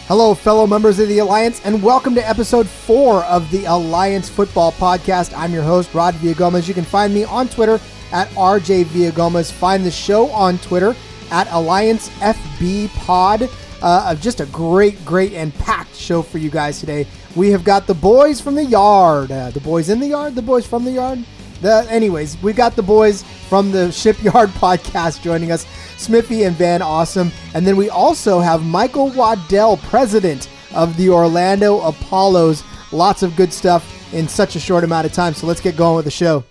Hello, fellow members of the Alliance, and welcome to episode 4 of the Alliance Football Podcast. I'm your host, Rod Villagomez. You can find me on Twitter at RJ Villagomez. Find the show on Twitter at Alliance FB Pod. Just a great and packed show for you guys today. We have got the boys from the yard. The boys in the yard? The boys from the yard? Anyways, we got the boys from the Shipyard podcast joining us, Smiffy and VanAwesome. And then we also have Michael Waddell, president of the Orlando Apollos. Lots of good stuff in such a short amount of time. So let's get going with the show.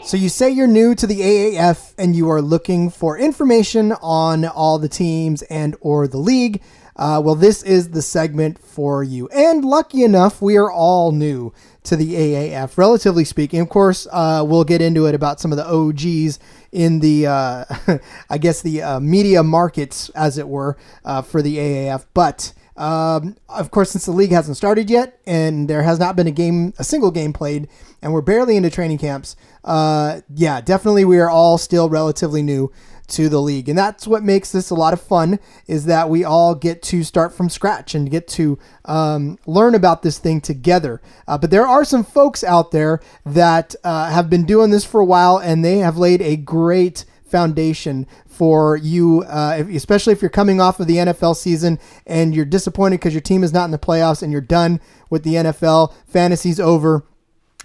So you say you're new to the AAF and you are looking for information on all the teams and or the league. Well, this is the segment for you. And lucky enough, we are all new to the AAF, relatively speaking. Of course, we'll get into it about some of the OGs in the, I guess, the media markets, as it were, for the AAF. But of course, since the league hasn't started yet and there has not been a single game played, and we're barely into training camps, definitely we are all still relatively new to the league. And that's what makes this a lot of fun, is that we all get to start from scratch and get to learn about this thing together. But there are some folks out there that have been doing this for a while, and they have laid a great foundation for you, especially if you're coming off of the NFL season and you're disappointed because your team is not in the playoffs and you're done with the NFL, fantasy's over,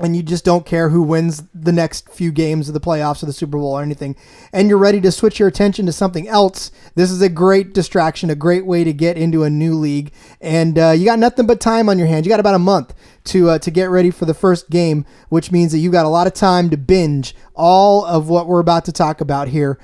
and you just don't care who wins the next few games of the playoffs or the Super Bowl or anything, and you're ready to switch your attention to something else. This is a great distraction, a great way to get into a new league, and you got nothing but time on your hands. You got about a month to get ready for the first game, which means that you got a lot of time to binge all of what we're about to talk about here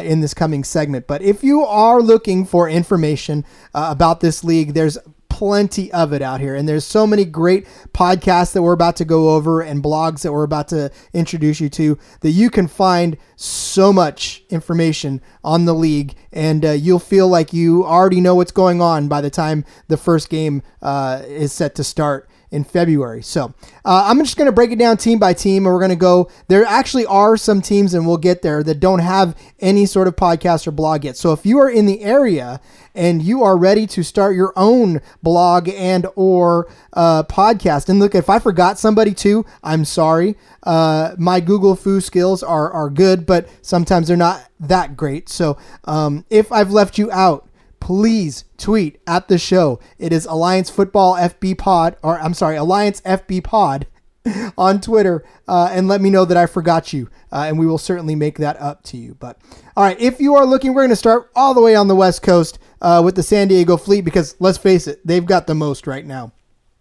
in this coming segment. But if you are looking for information about this league, there's plenty of it out here, and there's so many great podcasts that we're about to go over and blogs that we're about to introduce you to, that you can find so much information on the league, and you'll feel like you already know what's going on by the time the first game is set to start in February. So I'm just going to break it down team by team, and we're going to go. There actually are some teams, and we'll get there, that don't have any sort of podcast or blog yet. So if you are in the area and you are ready to start your own blog and or podcast, and look, if I forgot somebody too, I'm sorry. My Google Foo skills are good, but sometimes they're not that great. So if I've left you out, please tweet at the show. It is Alliance Football FB Pod, or I'm sorry, Alliance FB Pod on Twitter, and let me know that I forgot you, and we will certainly make that up to you. But all right, if you are looking, we're going to start all the way on the West Coast with the San Diego Fleet, because let's face it, they've got the most right now.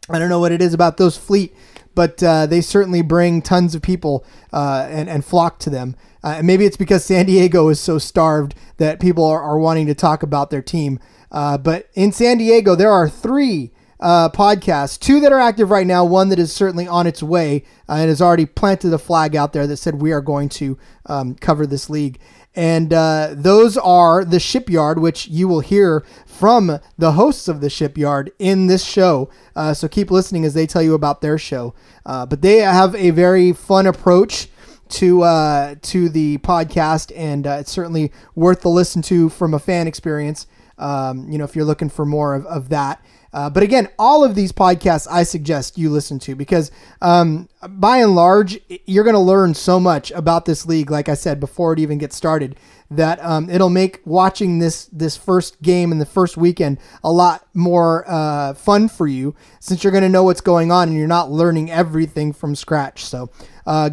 I don't know what it is about those Fleet, but they certainly bring tons of people and flock to them. And maybe it's because San Diego is so starved that people are wanting to talk about their team. But in San Diego, there are 3 podcasts, 2 that are active right now, 1 that is certainly on its way and has already planted a flag out there that said we are going to cover this league. And those are the Shipyard, which you will hear from the hosts of the Shipyard in this show. So keep listening as they tell you about their show. But they have a very fun approach to the podcast, and it's certainly worth the listen to from a fan experience. If you're looking for more of that. But again, all of these podcasts I suggest you listen to, because by and large, you're going to learn so much about this league, like I said, before it even gets started, that it'll make watching this first game and the first weekend a lot more fun for you, since you're going to know what's going on and you're not learning everything from scratch. So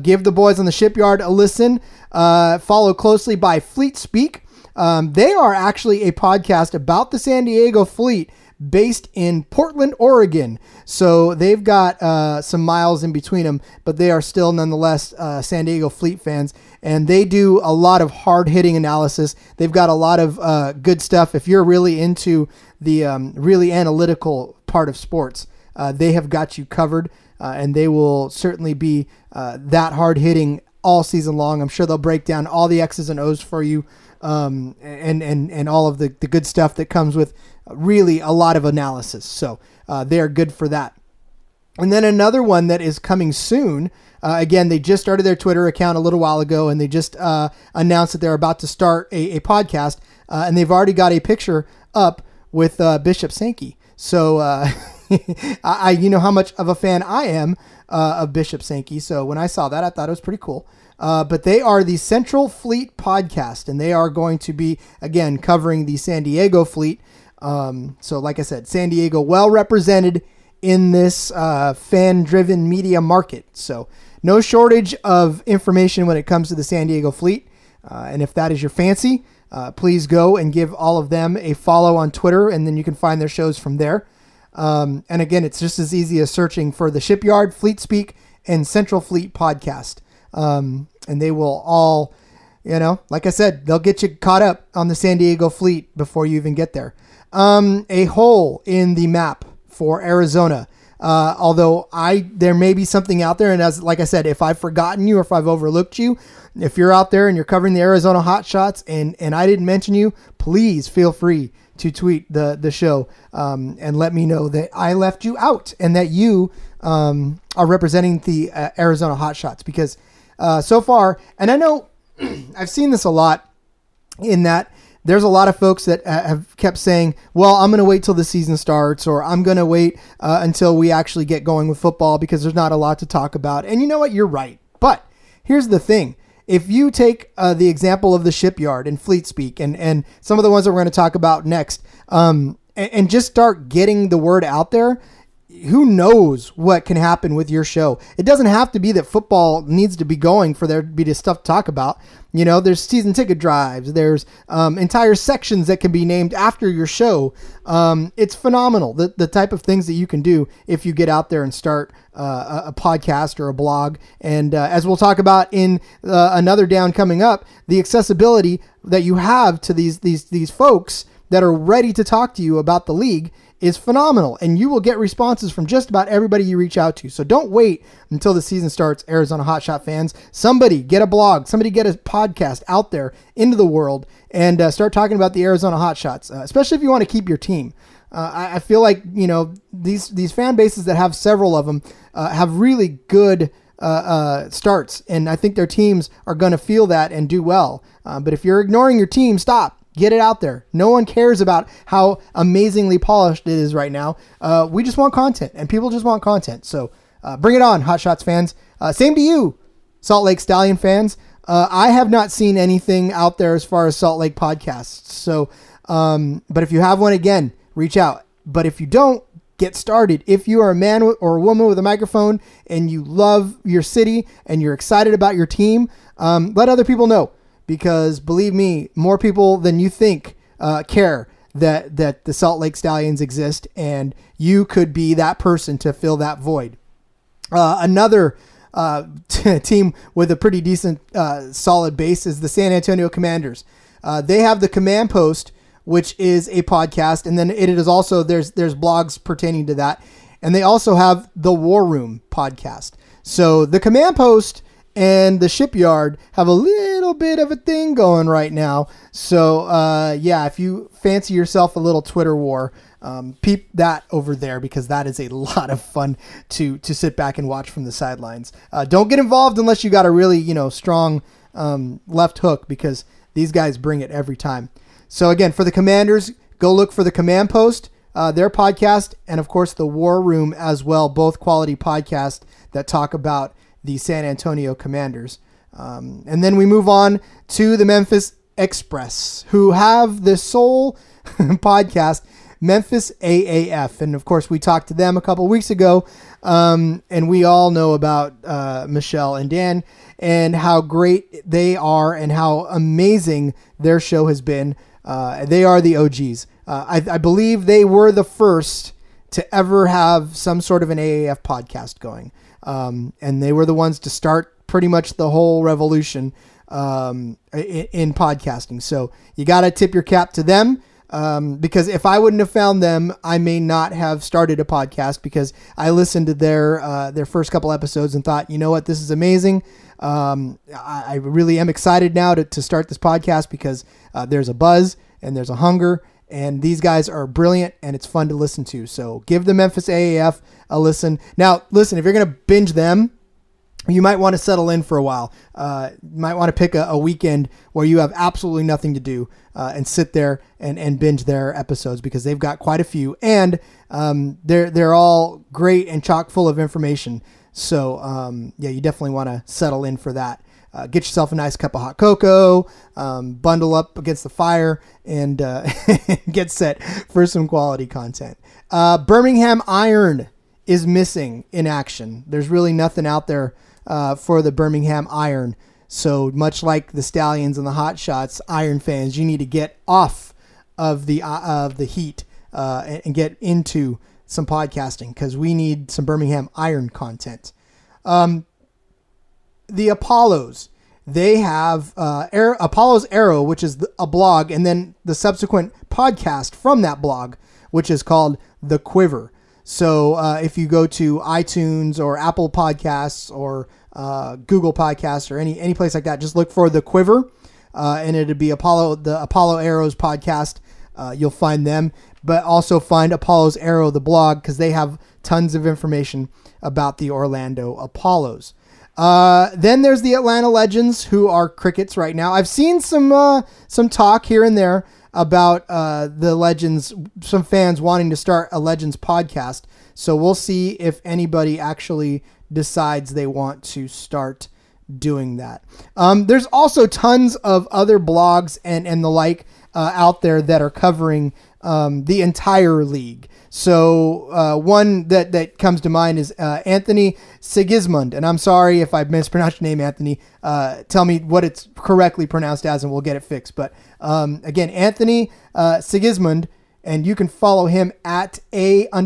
give the boys on the Shipyard a listen. Follow closely by Fleet Speak. They are actually a podcast about the San Diego Fleet, based in Portland, Oregon. So they've got some miles in between them, but they are still nonetheless San Diego Fleet fans. And they do a lot of hard-hitting analysis. They've got a lot of good stuff. If you're really into the really analytical part of sports, they have got you covered, and they will certainly be that hard-hitting all season long. I'm sure they'll break down all the X's and O's for you, and all of the good stuff that comes with really a lot of analysis. So they are good for that. And then another one that is coming soon. Again, they just started their Twitter account a little while ago, and they just announced that they're about to start a podcast, and they've already got a picture up with Bishop Sankey. So you know how much of a fan I am of Bishop Sankey. So when I saw that, I thought it was pretty cool. But they are the Central Fleet Podcast, and they are going to be, again, covering the San Diego fleet. So like I said, San Diego well represented in this fan-driven media market. So no shortage of information when it comes to the San Diego fleet. And if that is your fancy, please go and give all of them a follow on Twitter, and then you can find their shows from there. And again, it's just as easy as searching for the Shipyard, Fleet Speak, and Central Fleet Podcast. And they will all, like I said, they'll get you caught up on the San Diego fleet before you even get there. A hole in the map for Arizona. Although there may be something out there, and like I said, if I've forgotten you or if I've overlooked you, if you're out there and you're covering the Arizona Hot Shots and I didn't mention you, please feel free to tweet the show and let me know that I left you out and that you are representing the Arizona Hot Shots, because so far, and I know I've seen this a lot, in that there's a lot of folks that have kept saying, well, I'm going to wait till the season starts, or I'm going to wait until we actually get going with football because there's not a lot to talk about. And you know what? You're right. But here's the thing. If you take the example of the Shipyard and Fleet Speak and some of the ones that we're going to talk about next, and just start getting the word out there, who knows what can happen with your show. It doesn't have to be that football needs to be going for there to be stuff to talk about. There's season ticket drives. There's entire sections that can be named after your show. It's phenomenal, the type of things that you can do if you get out there and start a podcast or a blog. And as we'll talk about in another down coming up, the accessibility that you have to these folks that are ready to talk to you about the league is phenomenal, and you will get responses from just about everybody you reach out to. So don't wait until the season starts, Arizona Hotshot fans. Somebody get a blog, somebody get a podcast out there into the world, and start talking about the Arizona Hotshots, especially if you want to keep your team. I feel like these fan bases that have several of them have really good starts, and I think their teams are going to feel that and do well. But if you're ignoring your team, stop. Get it out there. No one cares about how amazingly polished it is right now. We just want content, and people just want content. So bring it on, Hot Shots fans. Same to you, Salt Lake Stallion fans. I have not seen anything out there as far as Salt Lake podcasts. So, but if you have one, again, reach out. But if you don't, get started. If you are a man or a woman with a microphone and you love your city and you're excited about your team, let other people know. Because believe me, more people than you think care that the Salt Lake Stallions exist, and you could be that person to fill that void. Another team with a pretty decent, solid base is the San Antonio Commanders. They have the Command Post, which is a podcast, and then it is also there's blogs pertaining to that, and they also have the War Room podcast. So the Command Post and the Shipyard have a little bit of a thing going right now. So, if you fancy yourself a little Twitter war, peep that over there, because that is a lot of fun to sit back and watch from the sidelines. Don't get involved unless you got a really, strong left hook, because these guys bring it every time. So again, for the Commanders, go look for the Command Post, their podcast, and of course the War Room as well, both quality podcasts that talk about the San Antonio Commanders. And then we move on to the Memphis Express, who have the sole podcast, Memphis AAF. And of course, we talked to them a couple weeks ago, and we all know about Michelle and Dan and how great they are and how amazing their show has been. They are the OGs. I believe they were the first to ever have some sort of an AAF podcast going. And they were the ones to start pretty much the whole revolution in podcasting. So you got to tip your cap to them, because if I wouldn't have found them, I may not have started a podcast, because I listened to their first couple episodes and thought, you know what, this is amazing. I really am excited now to start this podcast, because there's a buzz and there's a hunger, And these guys are brilliant, and it's fun to listen to. So give the Memphis AAF a listen. Now, listen, if you're going to binge them, you might want to settle in for a while. You might want to pick a weekend where you have absolutely nothing to do and sit there and binge their episodes, because they've got quite a few, and they're all great and chock full of information. So yeah, you definitely want to settle in for that. Get yourself a nice cup of hot cocoa, bundle up against the fire, and get set for some quality content. Birmingham Iron is missing in action. There's really nothing out there for the Birmingham Iron. So much like the Stallions and the Hot Shots, Iron fans, you need to get off of the heat and get into some podcasting, because we need some Birmingham Iron content. The Apollos, they have Apollo's Arrow, which is a blog, and then the subsequent podcast from that blog, which is called The Quiver. So if you go to iTunes or Apple Podcasts or Google Podcasts or any place like that, just look for The Quiver, and it'd be the Apollo Arrows podcast. You'll find them, but also find Apollo's Arrow, the blog, because they have tons of information about the Orlando Apollos. Then there's the Atlanta Legends, who are crickets right now. I've seen some talk here and there about the Legends, some fans wanting to start a Legends podcast. So we'll see if anybody actually decides they want to start doing that. There's also tons of other blogs and the like out there that are covering the entire league. So one that comes to mind is Anthony Sigismund, and I'm sorry if I mispronounced your name, Anthony. Tell me what it's correctly pronounced as, and we'll get it fixed. But again, Anthony Sigismund, and you can follow him at _SIGI.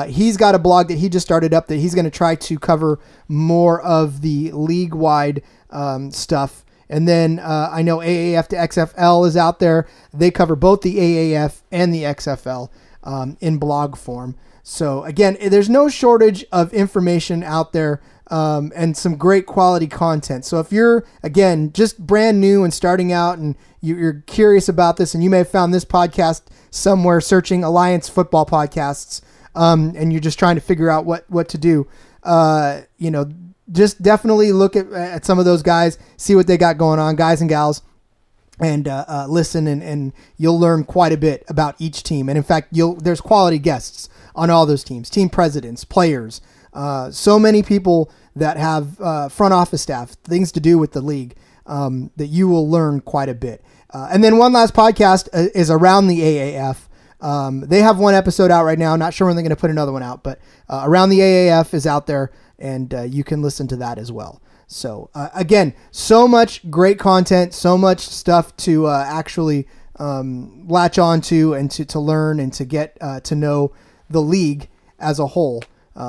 He's got a blog that he just started up that he's going to try to cover more of the league-wide stuff. And then I know AAF to XFL is out there. They cover both the AAF and the XFL in blog form. So again, there's no shortage of information out there and some great quality content. So if you're, again, just brand new and starting out and you're curious about this, and you may have found this podcast somewhere searching Alliance Football Podcasts, and you're just trying to figure out what to do, just definitely look at some of those guys, see what they got going on, guys and gals, and listen, and you'll learn quite a bit about each team. And in fact, there's quality guests on all those teams, team presidents, players, so many people that have front office staff, things to do with the league, that you will learn quite a bit. And then one last podcast is around the AAF. They have one episode out right now. Not sure when they're going to put another one out, but Around the AAF is out there, and you can listen to that as well. So again, so much great content, so much stuff to actually latch on to and to learn and to get to know the league as a whole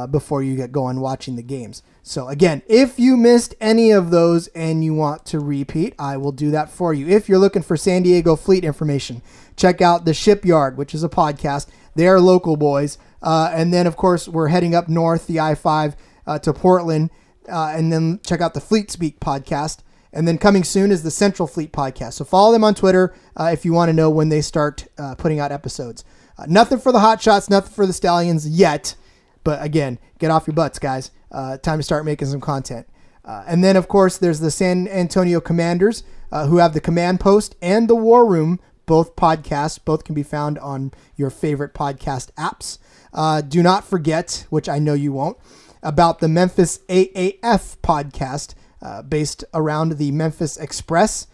before you get going watching the games. So again, if you missed any of those and you want to repeat, I will do that for you. If you're looking for San Diego Fleet information, check out the Shipyard, which is a podcast. They are local boys. And then, of course, we're heading up north, the I-5 to Portland. And then check out the Fleet Speak podcast. And then coming soon is the Central Fleet podcast. So follow them on Twitter if you want to know when they start putting out episodes. Nothing for the Hot Shots, nothing for the Stallions yet. But again, get off your butts, guys. Time to start making some content. And then, of course, there's the San Antonio Commanders who have the Command Post and the War Room, both podcasts. Both can be found on your favorite podcast apps. Do not forget, which I know you won't, about the Memphis AAF podcast based around the Memphis Express.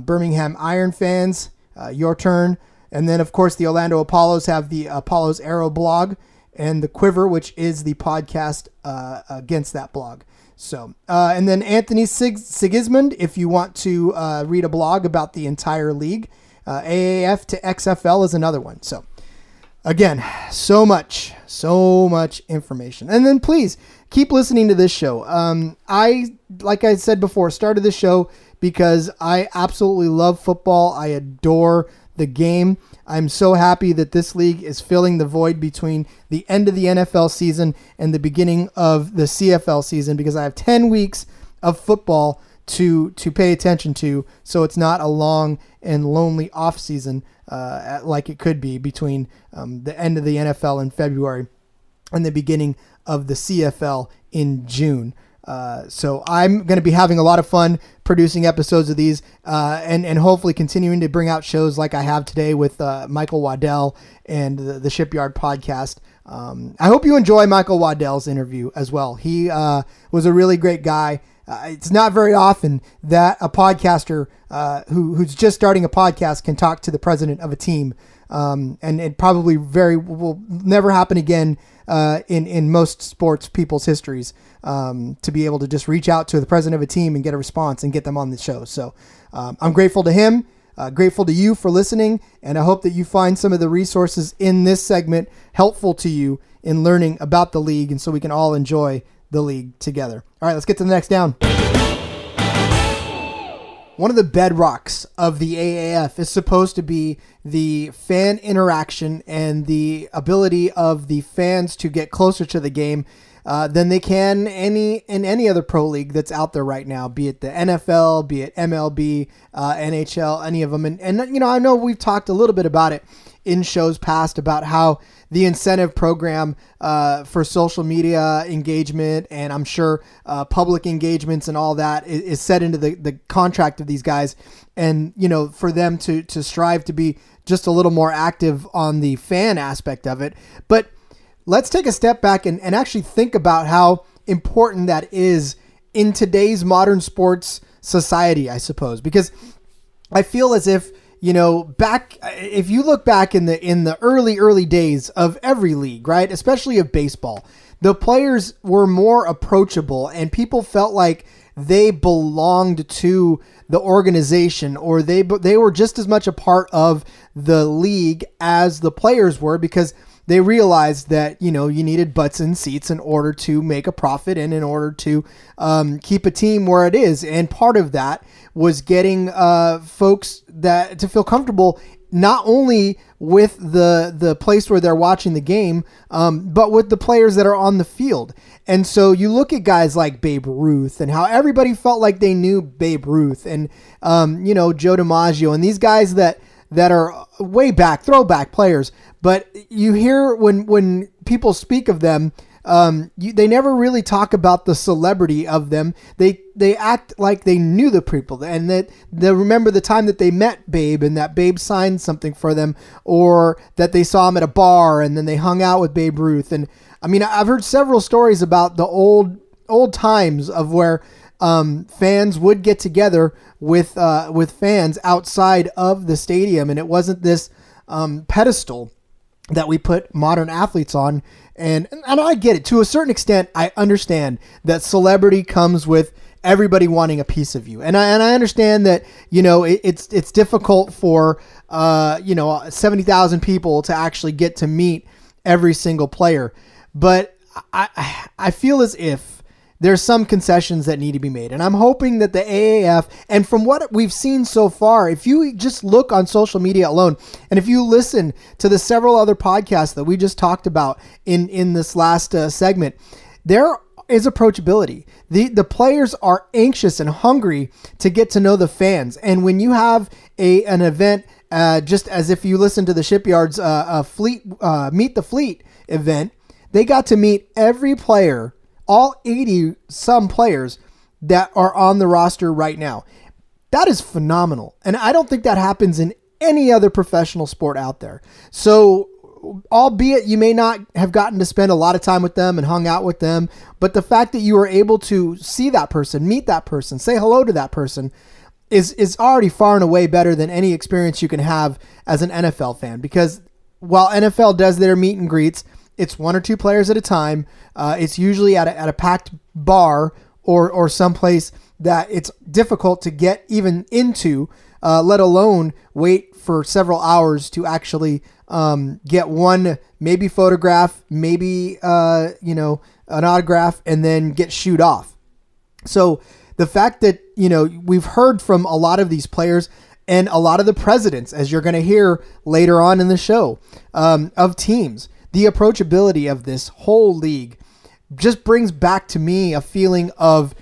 Birmingham Iron fans, your turn. And then, of course, the Orlando Apollos have the Apollo's Arrow blog and the Quiver, which is the podcast against that blog. So, and then Anthony Sigismund, if you want to read a blog about the entire league. AAF to XFL is another one. So, again, so much information. And then please keep listening to this show. Like I said before, started this show because I absolutely love football. I adore the game. I'm so happy that this league is filling the void between the end of the NFL season and the beginning of the CFL season, because I have 10 weeks of football to pay attention to, so it's not a long and lonely off season like it could be between the end of the NFL in February and the beginning of the CFL in June. So I'm going to be having a lot of fun producing episodes of these and hopefully continuing to bring out shows like I have today with Michael Waddell and the Shipyard podcast. I hope you enjoy Michael Waddell's interview as well. He was a really great guy. It's not very often that a podcaster who's just starting a podcast can talk to the president of a team. And it probably will never happen again in most sports people's histories, to be able to just reach out to the president of a team and get a response and get them on the show. So I'm grateful to him, grateful to you for listening, and I hope that you find some of the resources in this segment helpful to you in learning about the league, and so we can all enjoy the league together. All right, let's get to the next down. One of the bedrocks of the AAF is supposed to be the fan interaction and the ability of the fans to get closer to the game than they can in any other pro league that's out there right now, be it the NFL, be it MLB, NHL, any of them. And you know, I know we've talked a little bit about it in shows past about how the incentive program for social media engagement, and I'm sure public engagements and all that is set into the contract of these guys. And, you know, for them to strive to be just a little more active on the fan aspect of it. But let's take a step back and actually think about how important that is in today's modern sports society, I suppose, because I feel as if, you know, if you look back in the early days of every league, right, especially of baseball, the players were more approachable and people felt like they belonged to the organization, or they were just as much a part of the league as the players were, because they realized that, you know, you needed butts in seats in order to make a profit and in order to keep a team where it is. And part of that was getting folks to feel comfortable not only with the place where they're watching the game, but with the players that are on the field. And so you look at guys like Babe Ruth and how everybody felt like they knew Babe Ruth, and you know, Joe DiMaggio, and these guys that are way back, throwback players. But you hear when people speak of them, they never really talk about the celebrity of them. They act like they knew the people, and that they remember the time that they met Babe and that Babe signed something for them, or that they saw him at a bar and then they hung out with Babe Ruth. And I mean, I've heard several stories about the old times of where fans would get together with fans outside of the stadium, and it wasn't this pedestal that we put modern athletes on. And I get it. To a certain extent, I understand that celebrity comes with everybody wanting a piece of you. And I understand that, you know, it's difficult for, 70,000 people to actually get to meet every single player. But I feel as if there's some concessions that need to be made. And I'm hoping that the AAF, and from what we've seen so far, if you just look on social media alone, and if you listen to the several other podcasts that we just talked about in this last segment, there is approachability. The players are anxious and hungry to get to know the fans. And when you have an event, just as if you listen to the Shipyard's Meet the Fleet event, they got to meet every player, all 80 some players that are on the roster right now. That is phenomenal. And I don't think that happens in any other professional sport out there. So, albeit you may not have gotten to spend a lot of time with them and hung out with them, but the fact that you were able to see that person, meet that person, say hello to that person is already far and away better than any experience you can have as an NFL fan. Because while NFL does their meet and greets, it's one or two players at a time. It's usually at a packed bar or someplace that it's difficult to get even into, let alone wait for several hours to actually get one maybe photograph, maybe an autograph, and then get shooed off. So the fact that, you know, we've heard from a lot of these players and a lot of the presidents, as you're going to hear later on in the show, of teams, the approachability of this whole league just brings back to me a feeling of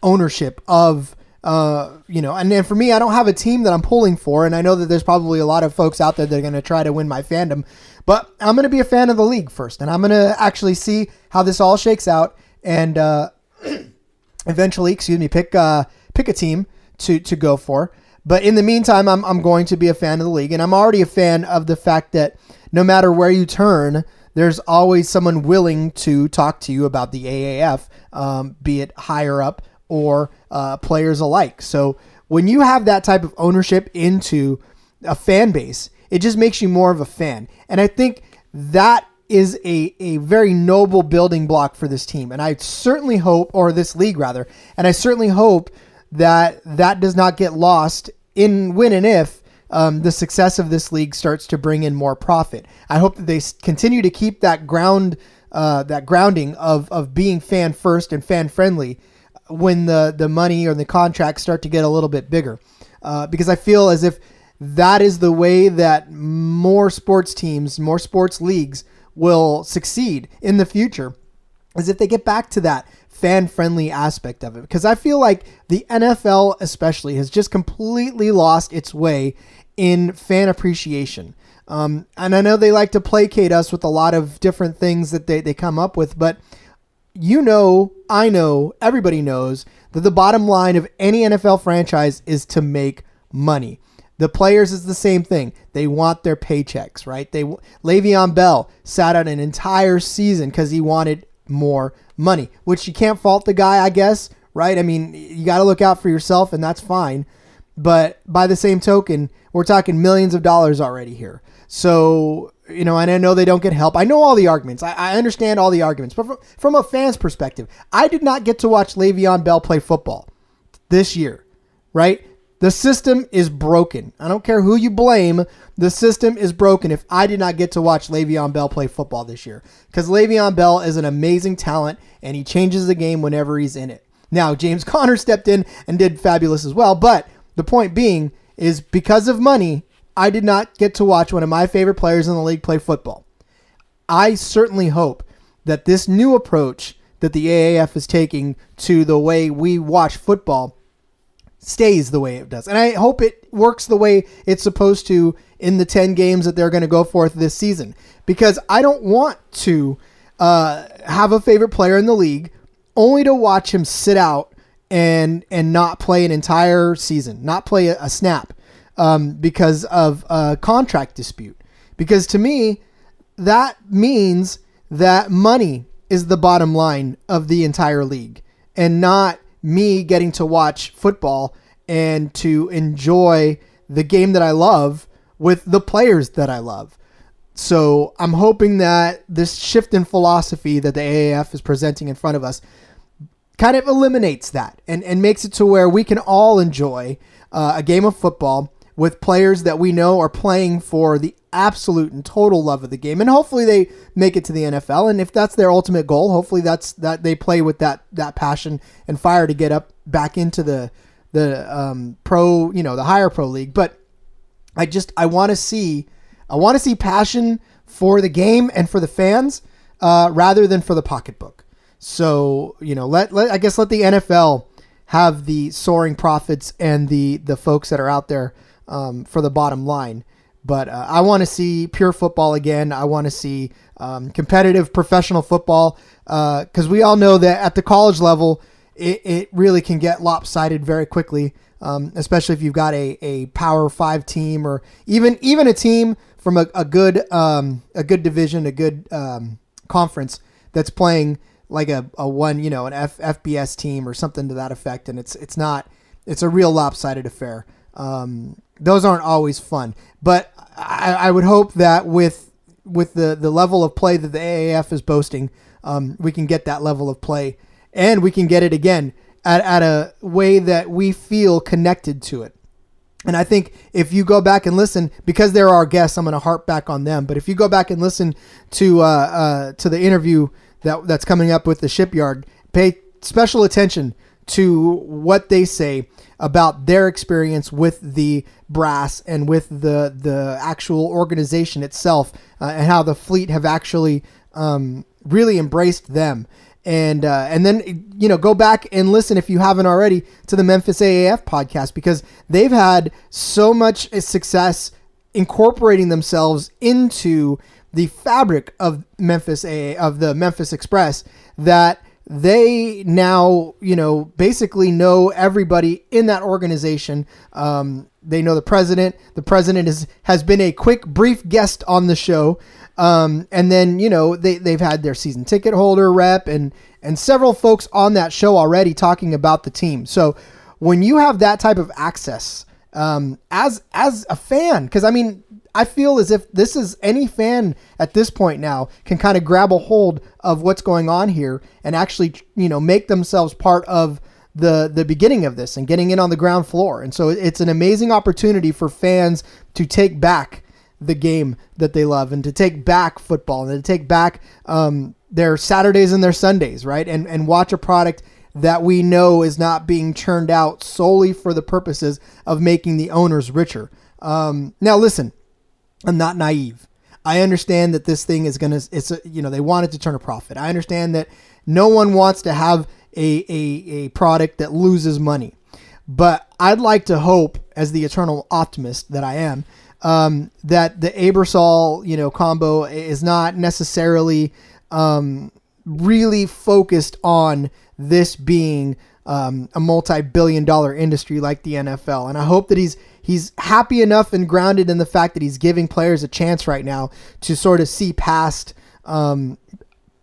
ownership, of And then for me, I don't have a team that I'm pulling for, and I know that there's probably a lot of folks out there that are going to try to win my fandom, but I'm going to be a fan of the league first, and I'm going to actually see how this all shakes out, and eventually, pick a team to go for. But in the meantime, I'm going to be a fan of the league, and I'm already a fan of the fact that no matter where you turn, there's always someone willing to talk to you about the AAF, be it higher up or players alike. So when you have that type of ownership into a fan base, it just makes you more of a fan. And I think that is a very noble building block for this team. And I certainly hope, or this league rather, and I certainly hope that does not get lost in when and if the success of this league starts to bring in more profit. I hope that they continue to keep that grounding of being fan first and fan friendly when the money or the contracts start to get a little bit bigger. Because I feel as if that is the way that more sports teams, more sports leagues will succeed in the future, is if they get back to that fan-friendly aspect of it. Because I feel like the NFL especially has just completely lost its way in fan appreciation. And I know they like to placate us with a lot of different things that they come up with, but I know, everybody knows that the bottom line of any NFL franchise is to make money. The players is the same thing. They want their paychecks, right? Le'Veon Bell sat out an entire season because he wanted more money, which you can't fault the guy, I guess, right? I mean, you got to look out for yourself, and that's fine. But by the same token, we're talking millions of dollars already here. So, and I know they don't get help. I know all the arguments. I understand all the arguments. But from a fan's perspective, I did not get to watch Le'Veon Bell play football this year, right? The system is broken. I don't care who you blame. The system is broken if I did not get to watch Le'Veon Bell play football this year. Because Le'Veon Bell is an amazing talent, and he changes the game whenever he's in it. Now, James Conner stepped in and did fabulous as well. But the point being is because of money, I did not get to watch one of my favorite players in the league play football. I certainly hope that this new approach that the AAF is taking to the way we watch football stays the way it does. And I hope it works the way it's supposed to in the 10 games that they're going to go forth this season. Because I don't want to have a favorite player in the league only to watch him sit out and not play an entire season, not play a snap because of a contract dispute. Because to me, that means that money is the bottom line of the entire league and not me getting to watch football and to enjoy the game that I love with the players that I love. So I'm hoping that this shift in philosophy that the AAF is presenting in front of us kind of eliminates that and makes it to where we can all enjoy a game of football with players that we know are playing for the absolute and total love of the game. And hopefully they make it to the NFL. And if that's their ultimate goal, hopefully that they play with that passion and fire to get up back into the pro, the higher pro league. But I want to see passion for the game and for the fans rather than for the pocketbook. So, let the NFL have the soaring profits and the folks that are out there for the bottom line. But I want to see pure football again. I want to see competitive professional football because we all know that at the college level, it really can get lopsided very quickly, especially if you've got a Power 5 team or even a team from a good division, a good conference that's playing like an FBS team or something to that effect, and it's a real lopsided affair. Those aren't always fun, but I would hope that with the level of play that the AAF is boasting, we can get that level of play, and we can get it again at a way that we feel connected to it. And I think if you go back and listen, because they're our guests, I'm going to harp back on them. But if you go back and listen to the interview that's coming up with the Shipyard, pay special attention to what they say about their experience with the brass and with the actual organization itself, and how the fleet have actually really embraced them. And then, go back and listen, if you haven't already, to the Memphis AAF podcast, because they've had so much success incorporating themselves into the fabric of the Memphis Express, that they now, basically know everybody in that organization. They know the president. The president has been a quick, brief guest on the show. And then, they've had their season ticket holder rep and several folks on that show already talking about the team. So when you have that type of access, as a fan, because I feel as if this is any fan at this point now can kind of grab a hold of what's going on here and actually, make themselves part of the beginning of this and getting in on the ground floor. And so it's an amazing opportunity for fans to take back the game that they love and to take back football and to take back their Saturdays and their Sundays, right? And watch a product that we know is not being churned out solely for the purposes of making the owners richer. Now listen, I'm not naive. I understand that this thing is they want it to turn a profit. I understand that no one wants to have a product that loses money, but I'd like to hope, as the eternal optimist that I am, that the Aebersol, combo is not necessarily really focused on this being a multi-billion-dollar industry like the NFL. And I hope that he's happy enough and grounded in the fact that he's giving players a chance right now to sort of see past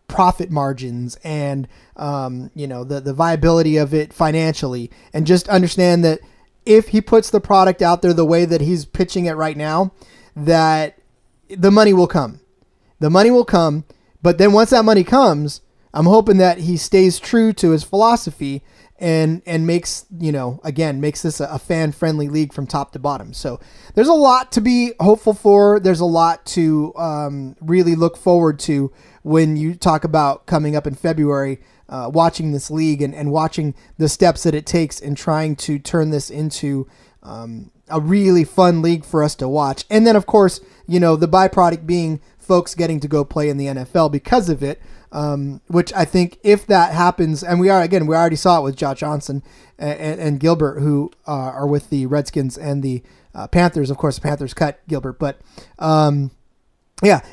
profit margins and the viability of it financially, and just understand that if he puts the product out there the way that he's pitching it right now, that the money will come. The money will come, but then once that money comes, I'm hoping that he stays true to his philosophy and makes, makes this a fan-friendly league from top to bottom. So there's a lot to be hopeful for. There's a lot to really look forward to when you talk about coming up in February, watching this league and watching the steps that it takes in trying to turn this into a really fun league for us to watch. And then, of course, the byproduct being folks getting to go play in the NFL because of it, which I think if that happens, and we already saw it with Josh Johnson and Gilbert, who are with the Redskins and the Panthers. Of course, the Panthers cut Gilbert, but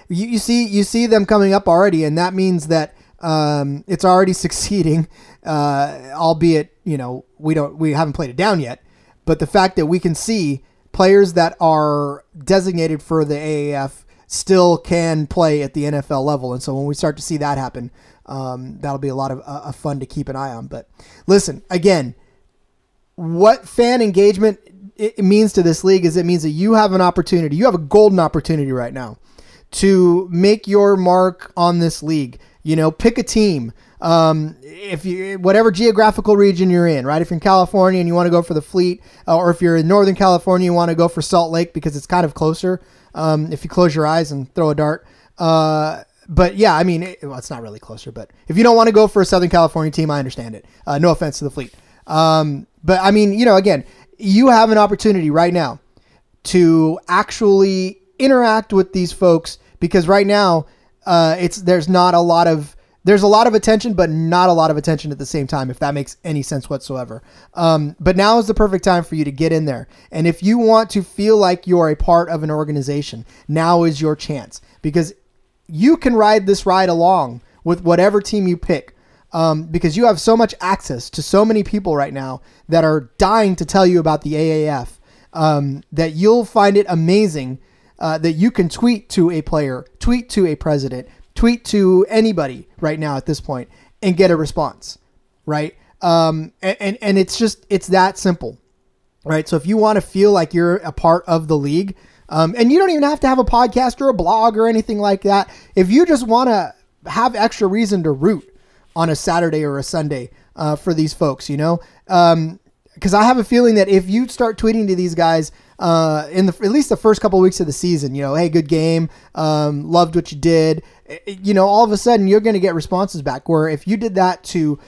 you see them coming up already, and that means that it's already succeeding, albeit, we haven't played it down yet, but the fact that we can see players that are designated for the AAF still can play at the NFL level. And so when we start to see that happen, that'll be a lot of fun to keep an eye on. But listen, again, what fan engagement it means to this league is it means that you have an opportunity, you have a golden opportunity right now to make your mark on this league. Pick a team. If you, whatever geographical region you're in, right? If you're in California and you want to go for the Fleet, or if you're in Northern California, you want to go for Salt Lake because it's kind of closer. If you close your eyes and throw a dart. But yeah, it's not really closer, but if you don't want to go for a Southern California team, I understand it. No offense to the Fleet. But again, you have an opportunity right now to actually interact with these folks, because right now, there's a lot of attention, but not a lot of attention at the same time, if that makes any sense whatsoever. But now is the perfect time for you to get in there. And if you want to feel like you're a part of an organization, now is your chance, because you can ride this ride along with whatever team you pick. Because you have so much access to so many people right now that are dying to tell you about the AAF, that you'll find it amazing, that you can tweet to a player, tweet to a president, tweet to anybody right now at this point and get a response, right? And it's that simple, right? So if you want to feel like you're a part of the league, and you don't even have to have a podcast or a blog or anything like that. If you just want to have extra reason to root on a Saturday or a Sunday, for these folks, because I have a feeling that if you start tweeting to these guys, at least the first couple of weeks of the season, hey, good game, loved what you did, all of a sudden you're going to get responses back. Where if you did that to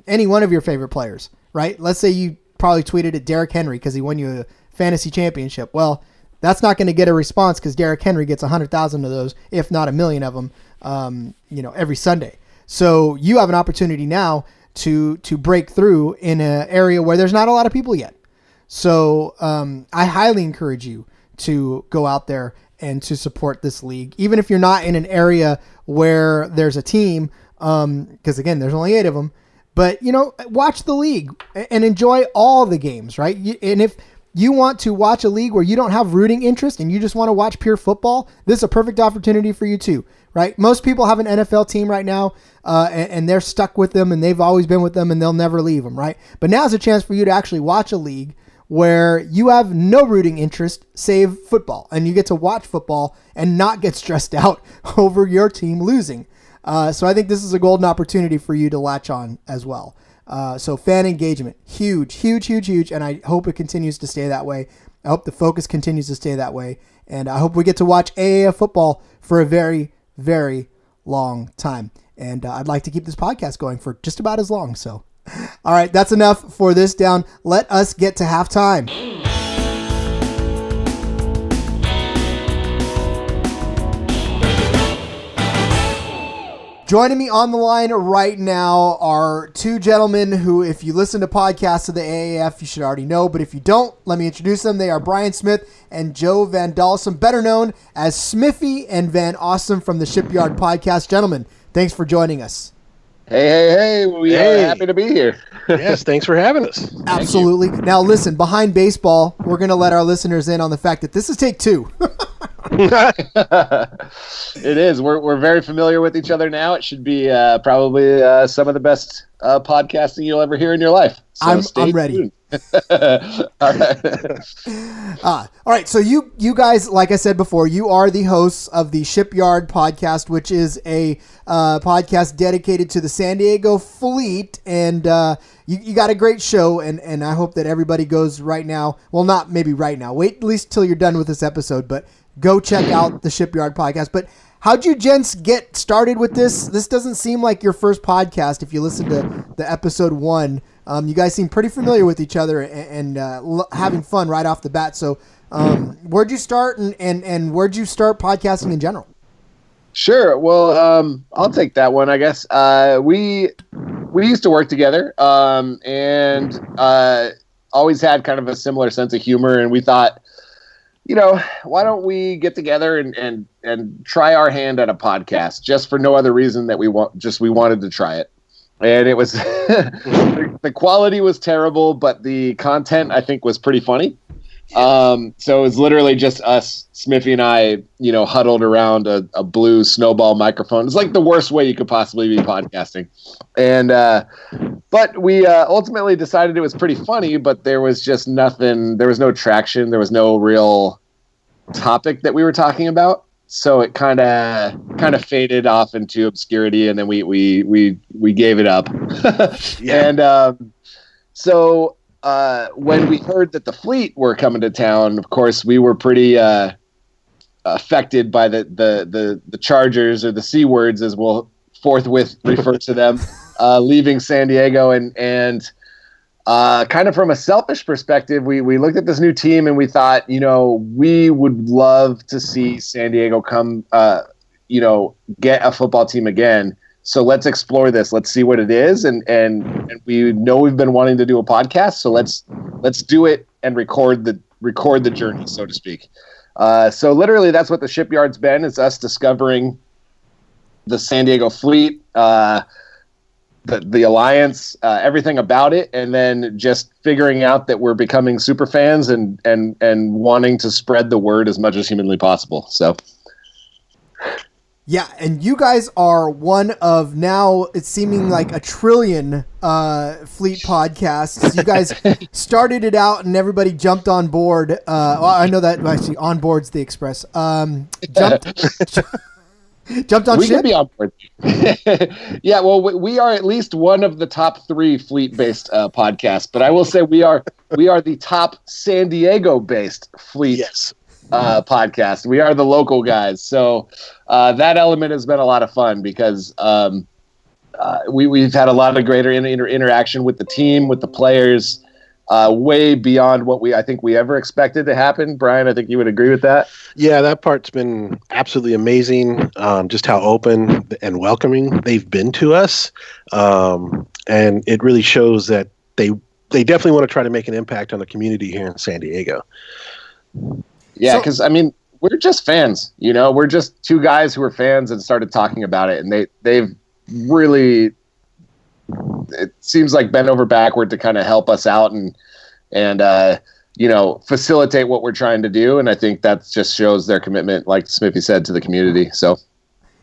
any one of your favorite players, right? Let's say you probably tweeted at Derrick Henry because he won you a fantasy championship. Well, that's not going to get a response because Derrick Henry gets 100,000 of those, if not 1 million of them, every Sunday. So you have an opportunity now to break through in an area where there's not a lot of people yet. So I highly encourage you to go out there and to support this league, even if you're not in an area where there's a team, because again, there's only 8 of them. But watch the league and enjoy all the games, right? And if you want to watch a league where you don't have rooting interest and you just want to watch pure football, this is a perfect opportunity for you too, right? Most people have an NFL team right now, and they're stuck with them, and they've always been with them, and they'll never leave them, right? But now's a chance for you to actually watch a league where you have no rooting interest save football, and you get to watch football and not get stressed out over your team losing. So I think this is a golden opportunity for you to latch on as well. So fan engagement, huge, and I hope it continues to stay that way. I hope the focus continues to stay that way, and I hope we get to watch AAF football for a very, very long time. And I'd like to keep this podcast going for just about as long. So, all right, that's enough for this down. Let us get to halftime. Joining me on the line right now are 2 gentlemen who, if you listen to podcasts of the AAF, you should already know. But if you don't, let me introduce them. They are Brian Smith and Joe VanAwesome, better known as Smiffy and VanAwesome from the Shipyard podcast. Gentlemen, thanks for joining us. Hey, we are happy to be here. Yes, thanks for having us. Absolutely. Now, listen, behind baseball, we're going to let our listeners in on the fact that this is take 2. It is. We're very familiar with each other now. It should be probably some of the best podcasting you'll ever hear in your life. So I'm ready. All right. All right. So you guys, like I said before, you are the hosts of the Shipyard podcast, which is a podcast dedicated to the San Diego fleet. And you got a great show. And I hope that everybody goes right now. Well, not maybe right now. Wait at least till you're done with this episode. But go check out the Shipyard podcast. But how'd you gents get started with this? This doesn't seem like your first podcast. If you listen to the episode 1, you guys seem pretty familiar with each other and having fun right off the bat. So where'd you start and where'd you start podcasting in general? Sure. Well, I'll take that one, I guess. We used to work together and always had kind of a similar sense of humor. And we thought, why don't we get together and try our hand at a podcast just for no other reason that we wanted to try it. And it was the quality was terrible, but the content I think was pretty funny. So it was literally just us, Smiffy and I, huddled around a blue snowball microphone. It's like the worst way you could possibly be podcasting. And but we ultimately decided it was pretty funny, but there was just nothing. There was no traction. There was no real topic that we were talking about. So it kind of faded off into obscurity, and then we gave it up. Yeah. And so when we heard that the fleet were coming to town, of course we were pretty affected by the Chargers, or the C words as we'll forthwith refer to them, leaving San Diego, and kind of from a selfish perspective, we looked at this new team and we thought, we would love to see San Diego come, get a football team again. So let's explore this. Let's see what it is. And we know we've been wanting to do a podcast. So let's do it and record the journey, so to speak. So literally that's what the Shipyard's been, is us discovering the San Diego fleet, the alliance, everything about it, and then just figuring out that we're becoming super fans and wanting to spread the word as much as humanly possible. So yeah, and you guys are one of, now it's seeming like a trillion fleet podcasts. You guys started it out and everybody jumped on board. Well, I know that actually on board's the express. Jumped on we ship? Can be on board. Yeah, well, we are at least one of the top 3 fleet-based podcasts, but I will say we are the top San Diego-based fleet podcast. We are the local guys, so that element has been a lot of fun because we've had a lot of greater interaction with the team, with the players. way beyond what I think we ever expected to happen. Brian, I think you would agree with that. Yeah, that part's been absolutely amazing. Just how open and welcoming they've been to us. And it really shows that they definitely want to try to make an impact on the community here in San Diego. Yeah, because we're just fans, we're just two guys who were fans and started talking about it, and they've really, it seems like, bent over backward to kind of help us out and facilitate what we're trying to do. And I think that just shows their commitment, like Smiffy said, to the community. So.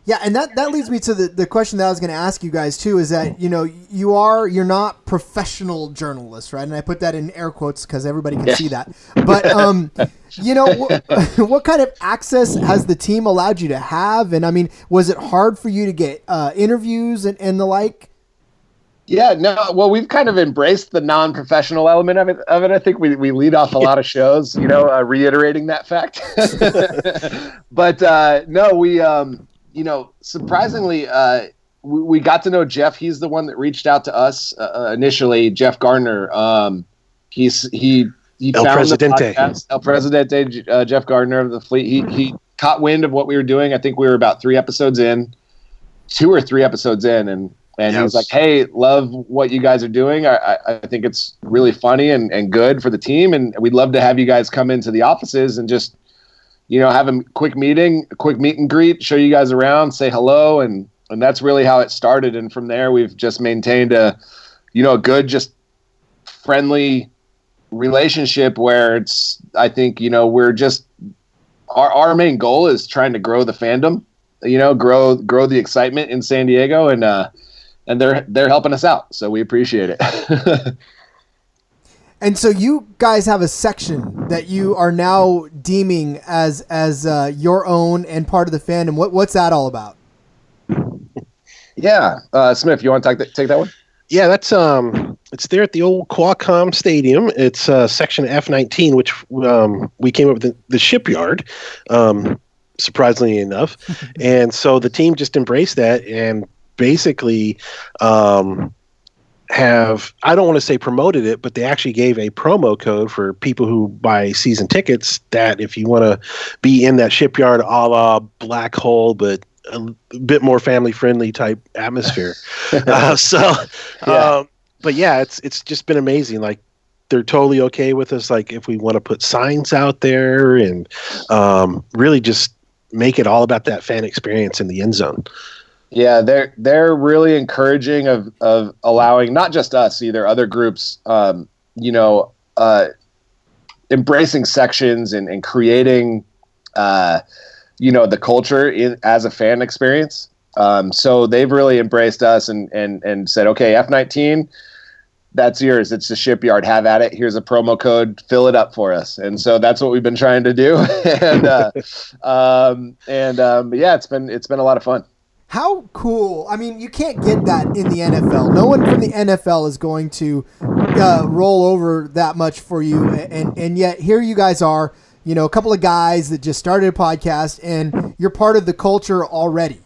Yeah, and that leads me to the question that I was going to ask you guys too, is that, you're not professional journalists, right? And I put that in air quotes because everybody can see that. But, what kind of access has the team allowed you to have? And was it hard for you to get interviews and the like? Yeah, no, well, we've kind of embraced the non-professional element of it. I think we lead off a lot of shows, reiterating that fact. But no, we, surprisingly, we got to know Jeff. He's the one that reached out to us initially. Jeff Gardner. He El found Presidente. the podcast. El Presidente. Jeff Gardner of the Fleet. He caught wind of what we were doing. I think we were about 2 or 3 episodes in, and he was like, "Hey, love what you guys are doing. I think it's really funny and good for the team, and we'd love to have you guys come into the offices and just." Have a quick meet and greet, show you guys around, say hello. And that's really how it started. And from there, we've just maintained a good, just friendly relationship where I think, we're just, our main goal is trying to grow the fandom, grow the excitement in San Diego, and they're helping us out. So we appreciate it. And so you guys have a section that you are now deeming as your own and part of the fandom. What's that all about? Yeah, Smith, you want to take that one? Yeah, that's it's there at the old Qualcomm Stadium. It's section F-19, which we came up with the Shipyard, surprisingly enough. And so the team just embraced that and basically I don't want to say promoted it, but they actually gave a promo code for people who buy season tickets that if you want to be in that Shipyard a la Black Hole, but a bit more family friendly type atmosphere. But yeah, it's just been amazing. Like, they're totally okay with us. Like, if we want to put signs out there and really just make it all about that fan experience in the end zone. Yeah, they're really encouraging of allowing not just us either, other groups, embracing sections and creating, the culture as a fan experience. So they've really embraced us and said, okay, F-19, that's yours. It's the Shipyard. Have at it. Here's a promo code. Fill it up for us. And so that's what we've been trying to do. Yeah, it's been a lot of fun. How cool. You can't get that in the NFL. No one from the NFL is going to roll over that much for you. And yet here you guys are, a couple of guys that just started a podcast, and you're part of the culture already.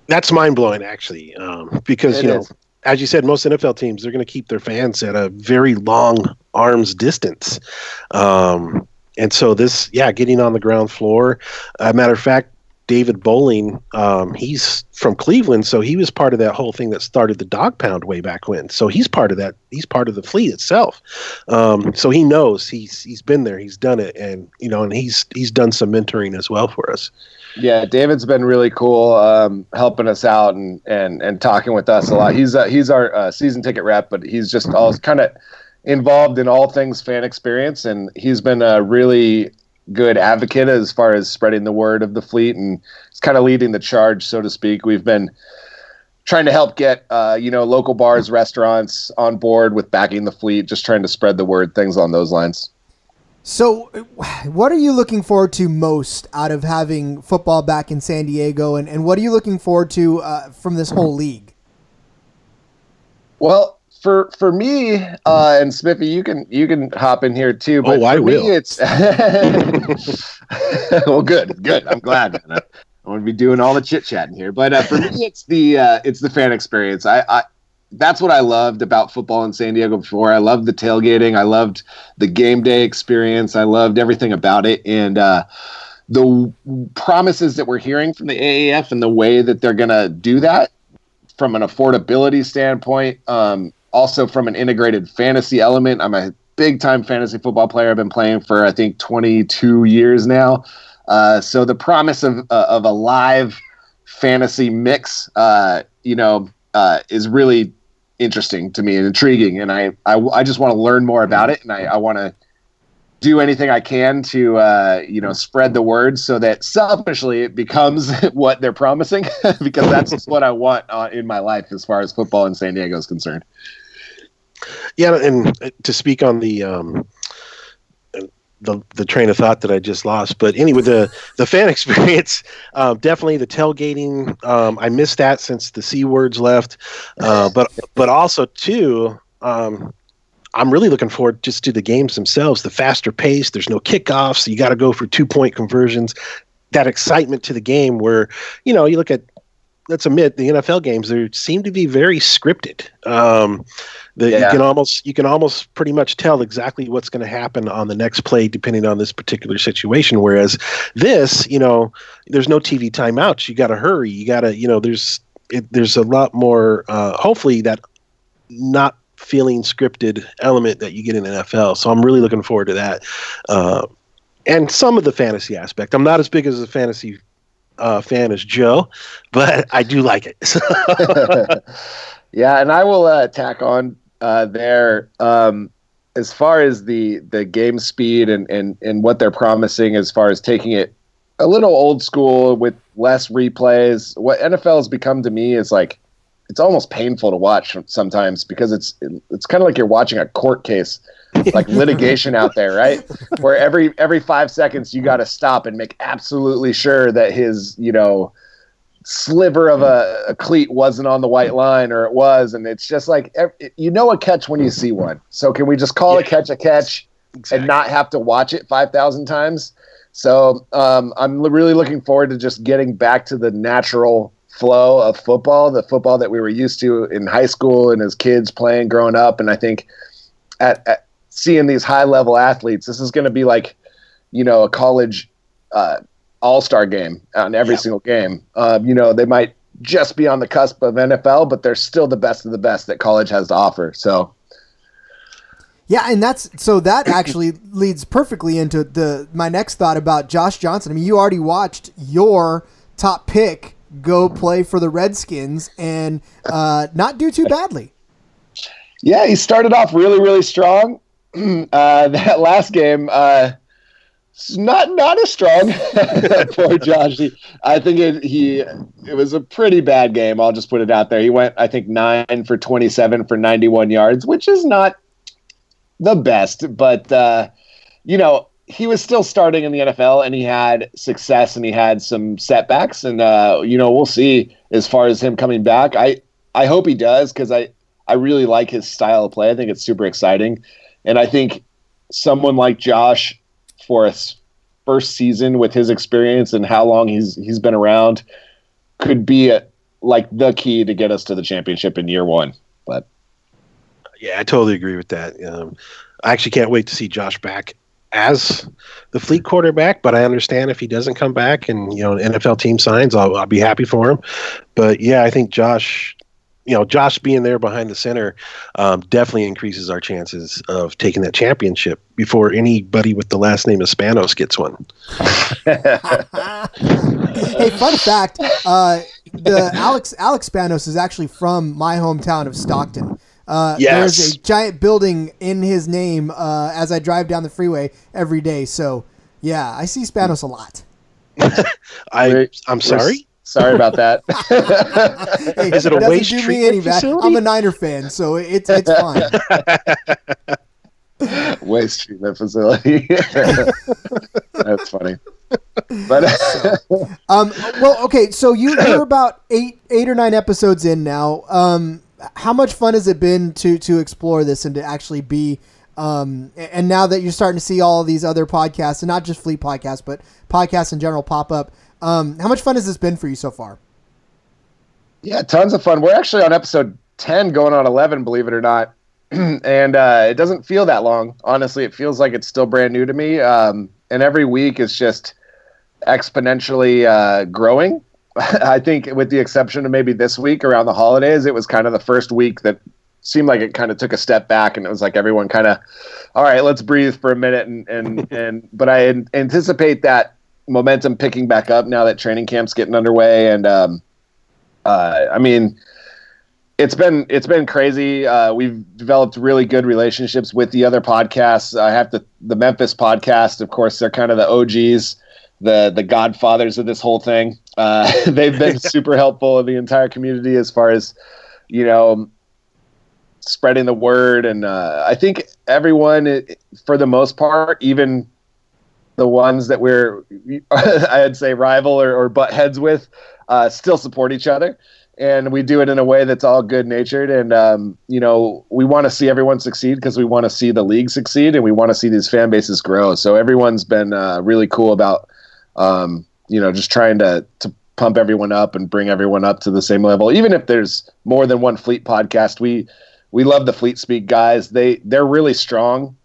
That's mind-blowing, actually, because, as you said, most NFL teams, they're going to keep their fans at a very long arm's distance. And so this, getting on the ground floor, matter of fact, David Bowling, he's from Cleveland, so he was part of that whole thing that started the Dog Pound way back when. So he's part of that. He's part of the fleet itself. So he knows. He's been there. He's done it, and and he's done some mentoring as well for us. Yeah, David's been really cool, helping us out and talking with us a lot. He's our season ticket rep, but he's just all kind of involved in all things fan experience, and he's been a really good advocate as far as spreading the word of the fleet, and it's kind of leading the charge, so to speak. We've been trying to help get local bars, restaurants on board with backing the fleet, just trying to spread the word, things along those lines. So what are you looking forward to most out of having football back in San Diego, and what are you looking forward to from this whole league? Well, for me, and Smiffy, you can hop in here too. But I will. Me, it's well, good. I'm glad. I want to be doing all the chit chatting here. But for me, it's the fan experience. that's what I loved about football in San Diego before. I loved the tailgating. I loved the game day experience. I loved everything about it. And the promises that we're hearing from the AAF and the way that they're going to do that from an affordability standpoint, also from an integrated fantasy element. I'm a big-time fantasy football player. I've been playing for, I think, 22 years now. So the promise of a live fantasy mix, is really interesting to me and intriguing. And I just want to learn more about it. And I want to do anything I can to, spread the word so that selfishly it becomes what they're promising, because that's just what I want in my life as far as football in San Diego is concerned. Yeah. And to speak on the train of thought that I just lost. But anyway, the fan experience, definitely the tailgating. I missed that since the C words left. But also too, I'm really looking forward just to the games themselves, the faster pace. There's no kickoffs. You got to go for 2-point conversions. That excitement to the game where, you look at, let's admit, the NFL games, they seem to be very scripted. You can almost pretty much tell exactly what's going to happen on the next play depending on this particular situation. Whereas this, there's no TV timeouts. You got to hurry. You got to, there's a lot more, hopefully that not feeling scripted element that you get in NFL. So I'm really looking forward to that. And some of the fantasy aspect. I'm not as big as a fantasy fan as Joe, but I do like it. Yeah, and I will tack on there as far as the game speed and what they're promising as far as taking it a little old school with less replays. What NFL has become to me is like, it's almost painful to watch sometimes because it's kind of like you're watching a court case, like litigation out there, right? Where every 5 seconds you got to stop and make absolutely sure that his, sliver of a cleat wasn't on the white line, or it was. And it's just like, a catch when you see one. So can we just call a catch exactly, and not have to watch it 5,000 times? So I'm really looking forward to just getting back to the natural flow of football, the football that we were used to in high school and as kids playing growing up. And I think at seeing these high level athletes, this is going to be like, a college all-star game on every single game. They might just be on the cusp of NFL, but they're still the best of the best that college has to offer. So yeah, and that actually leads perfectly into my next thought about Josh Johnson. I mean, you already watched your top pick go play for the Redskins and not do too badly. Yeah, he started off really, really strong. That last game, not as strong. Poor Josh. I think it was a pretty bad game. I'll just put it out there. He went, I think, 9 for 27 for 91 yards, which is not the best, but he was still starting in the NFL, and he had success, and he had some setbacks, and we'll see as far as him coming back. I hope he does, because I really like his style of play. I think it's super exciting, and I think someone like Josh, for his first season with his experience and how long he's been around, could be the key to get us to the championship in year one. But yeah, I totally agree with that. I actually can't wait to see Josh back as the fleet quarterback, but I understand if he doesn't come back and an NFL team signs, I'll be happy for him. But yeah, I think Josh being there behind the center definitely increases our chances of taking that championship before anybody with the last name of Spanos gets one. Hey, fun fact: the Alex Spanos is actually from my hometown of Stockton. Yes. There's a giant building in his name as I drive down the freeway every day. So, yeah, I see Spanos a lot. I'm sorry? Sorry about that. Hey, is it a waste treatment facility? I'm a Niner fan, so it's fine. Waste treatment facility. That's funny. But well, okay, so you're about eight or 9 episodes in now. How much fun has it been to explore this and to actually be and now that you're starting to see all of these other podcasts, and not just Fleet podcasts, but podcasts in general pop up, how much fun has this been for you so far? Yeah, tons of fun. We're actually on episode 10 going on 11, believe it or not. And it doesn't feel that long. Honestly, it feels like it's still brand new to me. And every week is just exponentially growing. I think with the exception of maybe this week around the holidays, it was kind of the first week that seemed like it kind of took a step back, and it was like everyone kind of, all right, let's breathe for a minute. And but I anticipate that momentum picking back up now that training camp's getting underway. And I mean, it's been crazy. We've developed really good relationships with the other podcasts. I have the Memphis podcast, of course, they're kind of the OGs, the godfathers of this whole thing. They've been super helpful in the entire community as far as, spreading the word. And I think everyone, for the most part, even the ones that we're, I'd say, rival or butt heads with, still support each other. And we do it in a way that's all good-natured. And, we want to see everyone succeed because we want to see the league succeed, and we want to see these fan bases grow. So everyone's been really cool about, just trying to pump everyone up and bring everyone up to the same level. Even if there's more than one Fleet podcast, we love the Fleet Speak guys. They're really strong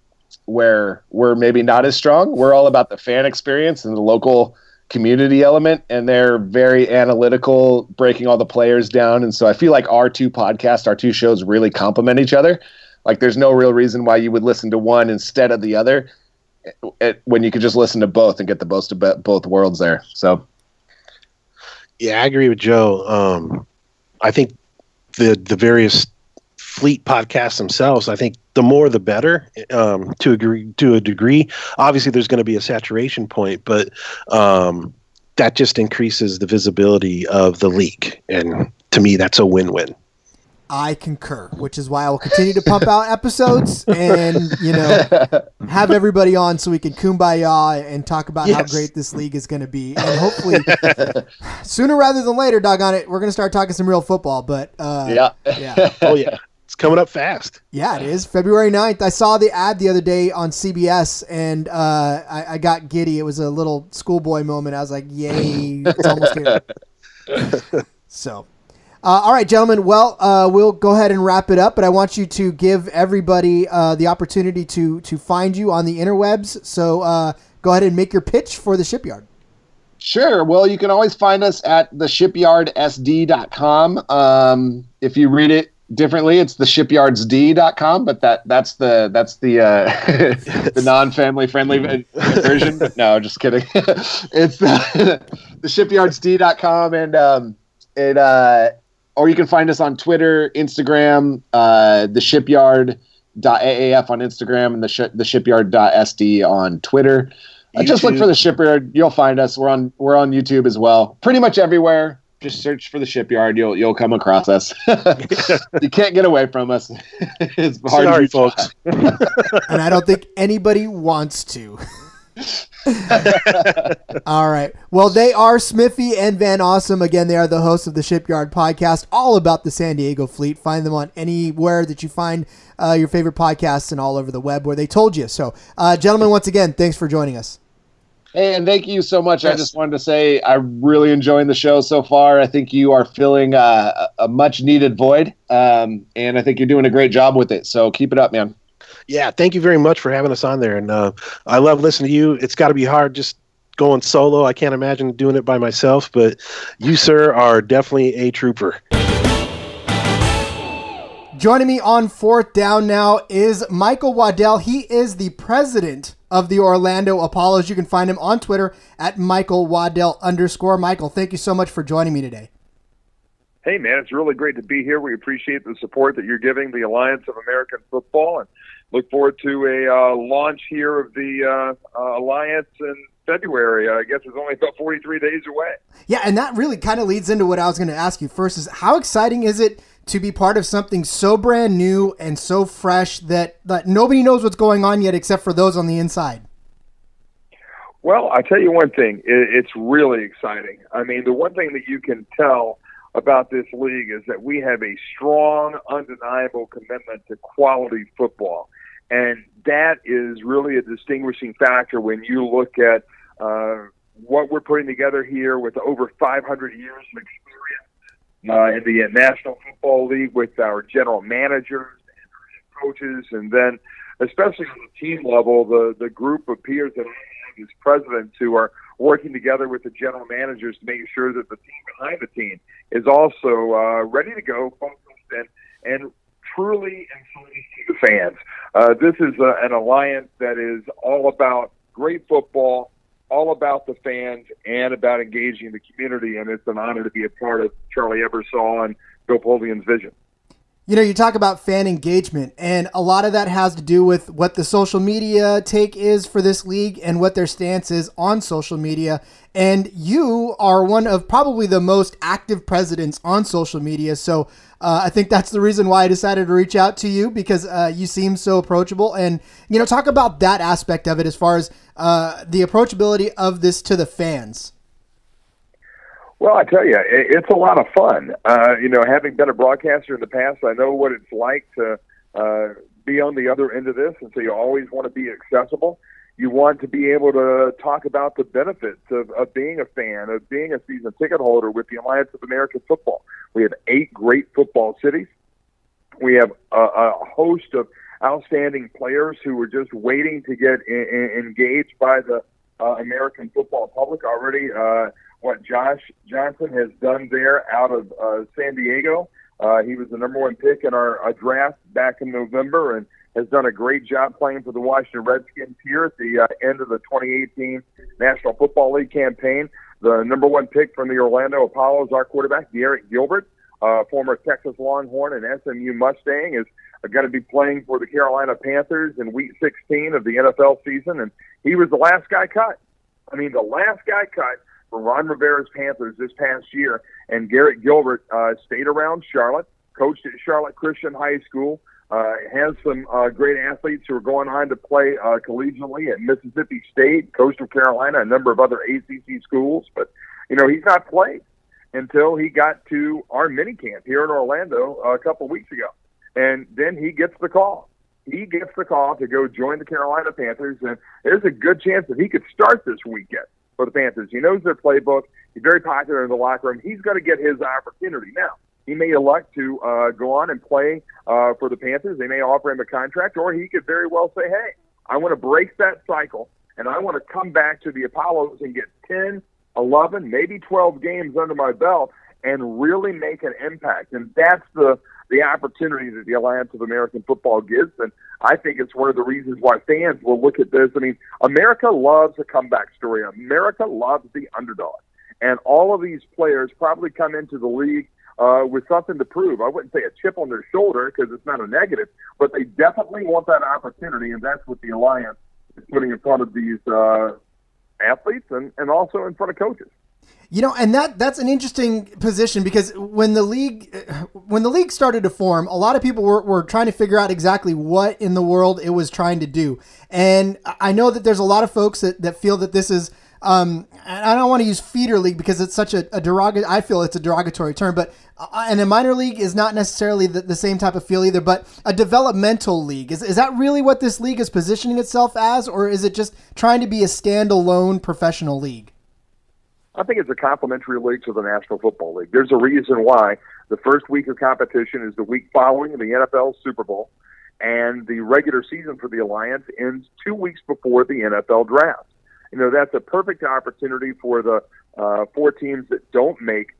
where we're maybe not as strong. We're all about the fan experience and the local community element, and they're very analytical, breaking all the players down. And so I feel like our two shows really complement each other. Like there's no real reason why you would listen to one instead of the other when you could just listen to both and get the most of both worlds there. So yeah, I agree with Joe. I think the various Fleet podcasts themselves, I think the more the better, to a degree. Obviously there's going to be a saturation point, but that just increases the visibility of the league, and to me that's a win-win. I concur, which is why I will continue to pump out episodes and have everybody on so we can kumbaya and talk about how great this league is going to be. And hopefully sooner rather than later, doggone it, we're going to start talking some real football. But yeah. Oh yeah. It's coming up fast. Yeah, it is. February 9th. I saw the ad the other day on CBS, and I got giddy. It was a little schoolboy moment. I was like, yay, it's almost here. So, all right, gentlemen. Well, we'll go ahead and wrap it up, but I want you to give everybody the opportunity to find you on the interwebs. So go ahead and make your pitch for the Shipyard. Sure. Well, you can always find us at theshipyardsd.com. If you read it differently, it's theshipyardsd.com, but that's the the non-family friendly version. No, just kidding. It's theshipyardsd.com, and or you can find us on Twitter, Instagram, theshipyard.aaf on Instagram, and theshipyard.sd on Twitter. Just look for the Shipyard. You'll find us. We're on YouTube as well. Pretty much everywhere. Just search for the Shipyard. You'll come across us. You can't get away from us. It's hard. Sorry, folks. And I don't think anybody wants to. All right. Well, they are Smiffy and VanAwesome. Again, they are the hosts of the Shipyard podcast, all about the San Diego Fleet. Find them on anywhere that you find your favorite podcasts and all over the web where they told you. So, gentlemen, once again, thanks for joining us. Hey, and thank you so much. Yes. I just wanted to say I'm really enjoying the show so far. I think you are filling a much-needed void, and I think you're doing a great job with it. So keep it up, man. Yeah, thank you very much for having us on there. And I love listening to you. It's got to be hard just going solo. I can't imagine doing it by myself, but you, sir, are definitely a trooper. Joining me on Fourth Down now is Michael Waddell. He is the president of the Orlando Apollos. You can find him on Twitter at Michael Waddell _. Michael, thank you so much for joining me today. Hey, man, it's really great to be here. We appreciate the support that you're giving the Alliance of American Football, and look forward to a launch here of the Alliance in February. I guess it's only about 43 days away. Yeah, and that really kind of leads into what I was going to ask you first is how exciting is it to be part of something so brand new and so fresh that nobody knows what's going on yet except for those on the inside? Well, I tell you one thing, it's really exciting. I mean, the one thing that you can tell about this league is that we have a strong, undeniable commitment to quality football. And that is really a distinguishing factor when you look at what we're putting together here with over 500 years of experience in the National Football League with our general managers and coaches, and then especially on the team level, the group of peers that I have as presidents who are working together with the general managers to make sure that the team behind the team is also ready to go, focused, and truly influencing the fans. This is an alliance that is all about great football, all about the fans, and about engaging the community, and it's an honor to be a part of Charlie Ebersol and Bill Polian's vision. You know, you talk about fan engagement, and a lot of that has to do with what the social media take is for this league and what their stance is on social media. And you are one of probably the most active presidents on social media. So I think that's the reason why I decided to reach out to you, because you seem so approachable. And, you know, talk about that aspect of it as far as the approachability of this to the fans. Well, I tell you, it's a lot of fun. You know, having been a broadcaster in the past, I know what it's like to be on the other end of this, and so you always want to be accessible. You want to be able to talk about the benefits of being a fan, of being a season ticket holder with the Alliance of American Football. We have 8 great football cities. We have a host of outstanding players who are just waiting to get engaged by the American football public already. What Josh Johnson has done there out of San Diego. He was the number 1 pick in our draft back in November and has done a great job playing for the Washington Redskins here at the end of the 2018 National Football League campaign. The number 1 pick from the Orlando Apollos, our quarterback, Garrett Gilbert, former Texas Longhorn and SMU Mustang, is going to be playing for the Carolina Panthers in Week 16 of the NFL season, and he was the last guy cut. I mean, the last guy cut for Ron Rivera's Panthers this past year, and Garrett Gilbert stayed around Charlotte, coached at Charlotte Christian High School, has some great athletes who are going on to play collegiately at Mississippi State, Coastal Carolina, a number of other ACC schools, but, you know, he's not played until he got to our minicamp here in Orlando a couple weeks ago, and then he gets the call. He gets the call to go join the Carolina Panthers, and there's a good chance that he could start this weekend for the Panthers. He knows their playbook. He's very popular in the locker room. He's going to get his opportunity. Now, he may elect to go on and play for the Panthers. They may offer him a contract, or he could very well say, hey, I want to break that cycle, and I want to come back to the Apollos and get 10, 11, maybe 12 games under my belt and really make an impact. And that's the opportunity that the Alliance of American Football gives, and I think it's one of the reasons why fans will look at this. I mean, America loves a comeback story. America loves the underdog, and all of these players probably come into the league with something to prove. I wouldn't say a chip on their shoulder because it's not a negative, but they definitely want that opportunity, and that's what the Alliance is putting in front of these athletes and also in front of coaches. You know, and that's an interesting position, because when the league started to form, a lot of people were trying to figure out exactly what in the world it was trying to do. And I know that there's a lot of folks that feel that this is, and I don't want to use feeder league because it's such a derogatory, I feel it's a derogatory term, but and a minor league is not necessarily the same type of feel either, but a developmental league. Is that really what this league is positioning itself as, or is it just trying to be a standalone professional league? I think it's a complementary league to the National Football League. There's a reason why the first week of competition is the week following the NFL Super Bowl, and the regular season for the Alliance ends 2 weeks before the NFL draft. You know, that's a perfect opportunity for the 4 teams that don't make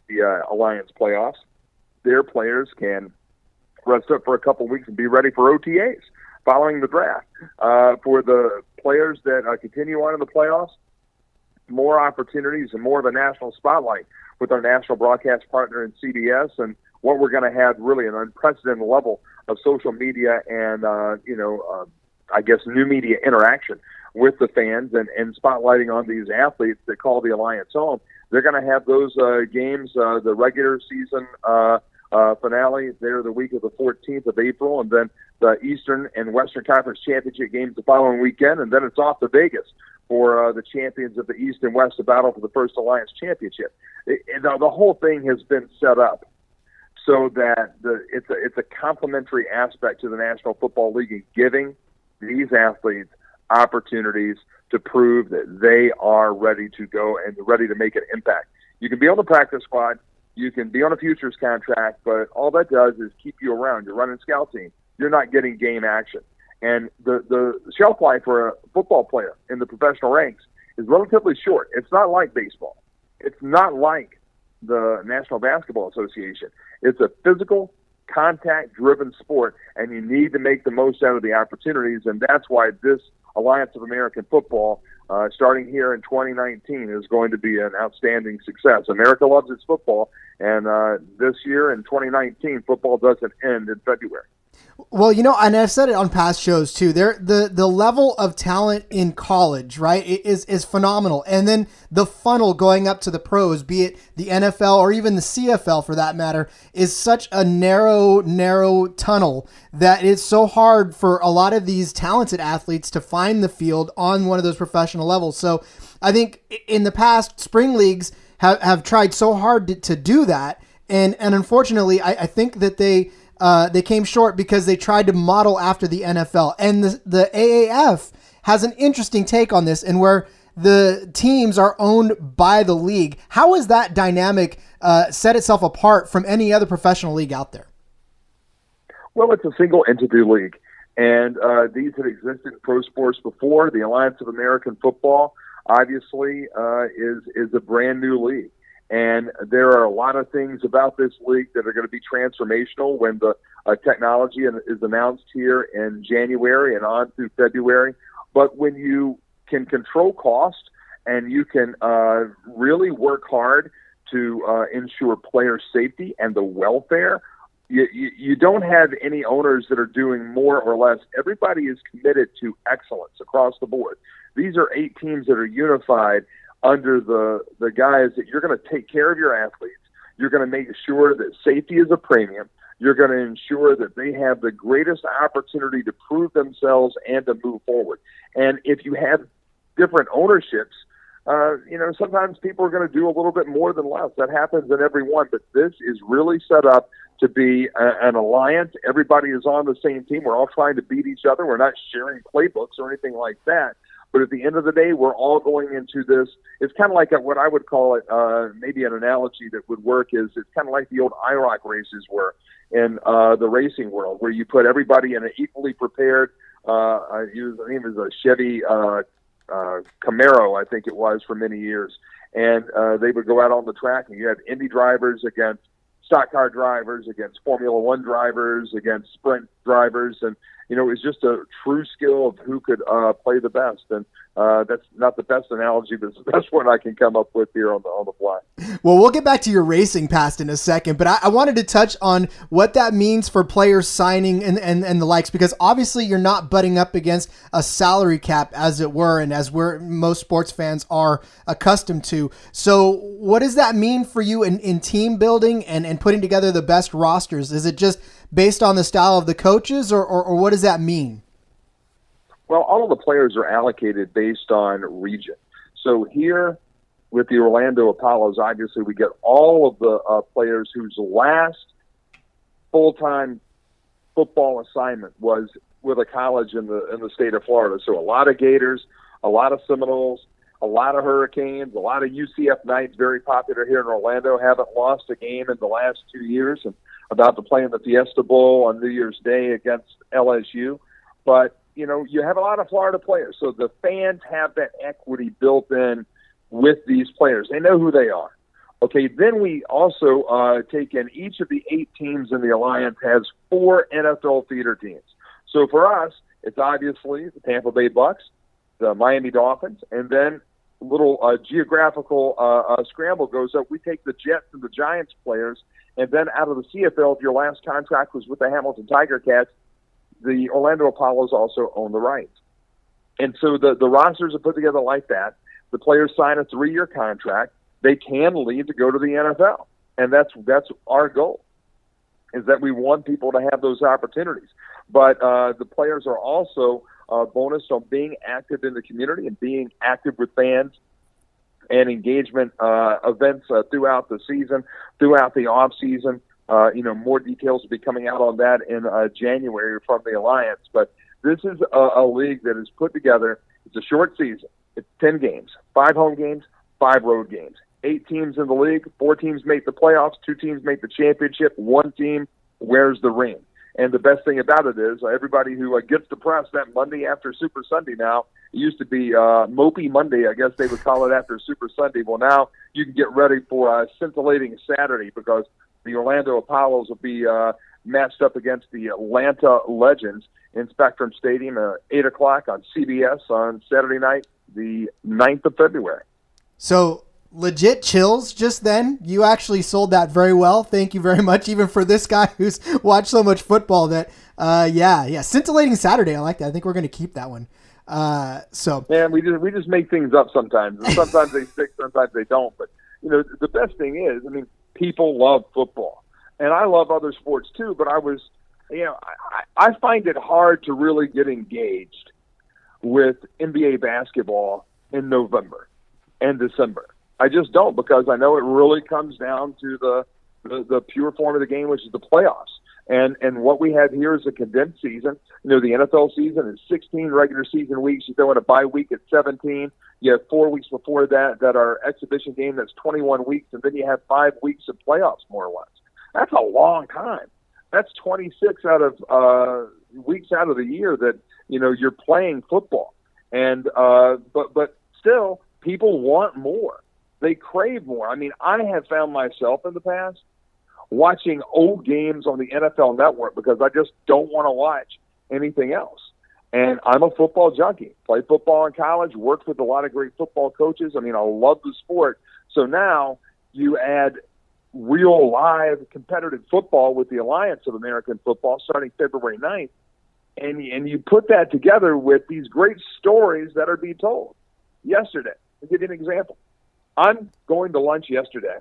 the Alliance playoffs. Their players can rest up for a couple weeks and be ready for OTAs following the draft. For the players that continue on in the playoffs, more opportunities and more of a national spotlight with our national broadcast partner in CBS, and what we're going to have really an unprecedented level of social media and, I guess, new media interaction with the fans and spotlighting on these athletes that call the Alliance home. They're going to have those games, the regular season finale there the week of the 14th of April, and then the Eastern and Western Conference Championship games the following weekend, and then it's off to Vegas for the champions of the East and West to battle for the first Alliance championship. The whole thing has been set up so that it's a complementary aspect to the National Football League in giving these athletes opportunities to prove that they are ready to go and ready to make an impact. You can be on the practice squad, You can be on a futures contract, but all that does is keep you around. You're running scout team. You're not getting game action. And the shelf life for a football player in the professional ranks is relatively short. It's not like baseball. It's not like the National Basketball Association. It's a physical, contact-driven sport, and you need to make the most out of the opportunities, and that's why this Alliance of American Football, starting here in 2019, is going to be an outstanding success. America loves its football, and this year in 2019, football doesn't end in February. Well, you know, and I've said it on past shows too. The level of talent in college, right, is phenomenal, and then the funnel going up to the pros, be it the NFL or even the CFL for that matter, is such a narrow tunnel that it's so hard for a lot of these talented athletes to find the field on one of those professional levels. So, I think in the past, spring leagues have tried so hard to do that, and unfortunately, I think that they came short because they tried to model after the NFL. And the AAF has an interesting take on this, and where the teams are owned by the league. How has that dynamic set itself apart from any other professional league out there? Well, it's a single entity league, and these had existed in pro sports before. The Alliance of American Football, obviously, is a brand new league. And there are a lot of things about this league that are going to be transformational when the technology is announced here in January and on through February. But when you can control cost and you can really work hard to ensure player safety and the welfare, you don't have any owners that are doing more or less. Everybody is committed to excellence across the board. These are 8 teams that are unified under the guise that you're going to take care of your athletes. You're going to make sure that safety is a premium. You're going to ensure that they have the greatest opportunity to prove themselves and to move forward. And if you have different ownerships, sometimes people are going to do a little bit more than less. That happens in every one, but this is really set up to be an alliance. Everybody is on the same team. We're all trying to beat each other. We're not sharing playbooks or anything like that. But at the end of the day, we're all going into this. It's kind of like what I would call it, maybe an analogy that would work is it's kind of like the old IROC races were in the racing world, where you put everybody in an equally prepared, I think it was a Chevy Camaro, I think it was, for many years. And they would go out on the track, and you had Indy drivers against stock car drivers, against Formula One drivers, against sprint drivers, and it was just a true skill of who could play the best. And that's not the best analogy, but it's the best one I can come up with here on the fly. Well, we'll get back to your racing past in a second, but I wanted to touch on what that means for players signing and the likes, because obviously you're not butting up against a salary cap, as it were, and as most sports fans are accustomed to. So what does that mean for you in team building and putting together the best rosters? Is it just based on the style of the coaches, or what does that mean? Well, all of the players are allocated based on region. So here with the Orlando Apollos, obviously we get all of the players whose last full-time football assignment was with a college in the state of Florida. So a lot of Gators, a lot of Seminoles, a lot of Hurricanes, a lot of UCF Knights, very popular here in Orlando, haven't lost a game in the last 2 years, and about to play in the Fiesta Bowl on New Year's Day against LSU. But, you have a lot of Florida players. So the fans have that equity built in with these players. They know who they are. Okay, then we also take in each of the 8 teams in the Alliance has 4 NFL feeder teams. So for us, it's obviously the Tampa Bay Bucks, the Miami Dolphins, and then a little geographical scramble goes up. We take the Jets and the Giants players, and then out of the CFL, if your last contract was with the Hamilton Tiger Cats, the Orlando Apollos also own the rights. And so the rosters are put together like that. The players sign a 3-year contract. They can leave to go to the NFL. And that's our goal, is that we want people to have those opportunities. But the players are also bonused on being active in the community and being active with fans and engagement events throughout the season, throughout the off season. More details will be coming out on that in January from the Alliance. But this is a league that is put together. It's a short season. It's 10 games, 5 home games, 5 road games. 8 teams in the league, 4 teams make the playoffs, 2 teams make the championship, 1 team wears the ring. And the best thing about it is everybody who gets depressed that Monday after Super Sunday now, it used to be Mopey Monday, I guess they would call it after Super Sunday. Well, now you can get ready for a scintillating Saturday because the Orlando Apollos will be matched up against the Atlanta Legends in Spectrum Stadium at 8 o'clock on CBS on Saturday night, the 9th of February. So legit chills just then. You actually sold that very well. Thank you very much, even for this guy who's watched so much football. That scintillating Saturday. I like that. I think we're going to keep that one. Man, we just make things up sometimes. And sometimes they stick, sometimes they don't. But the best thing is, people love football, and I love other sports too. But I find it hard to really get engaged with NBA basketball in November and December. I just don't, because I know it really comes down to the pure form of the game, which is the playoffs. And what we have here is a condensed season. The NFL season is 16 regular season weeks. You throw in a bye week at 17. You have 4 weeks before that are exhibition game that's 21 weeks, and then you have 5 weeks of playoffs, more or less. That's a long time. That's 26 out of weeks out of the year that you're playing football. And but still, people want more. They crave more. I have found myself in the past watching old games on the NFL Network because I just don't want to watch anything else. And I'm a football junkie. Played football in college, worked with a lot of great football coaches. I love the sport. So now you add real live competitive football with the Alliance of American Football starting February 9th, and you put that together with these great stories that are being told. Yesterday, I'll give you an example. I'm going to lunch yesterday,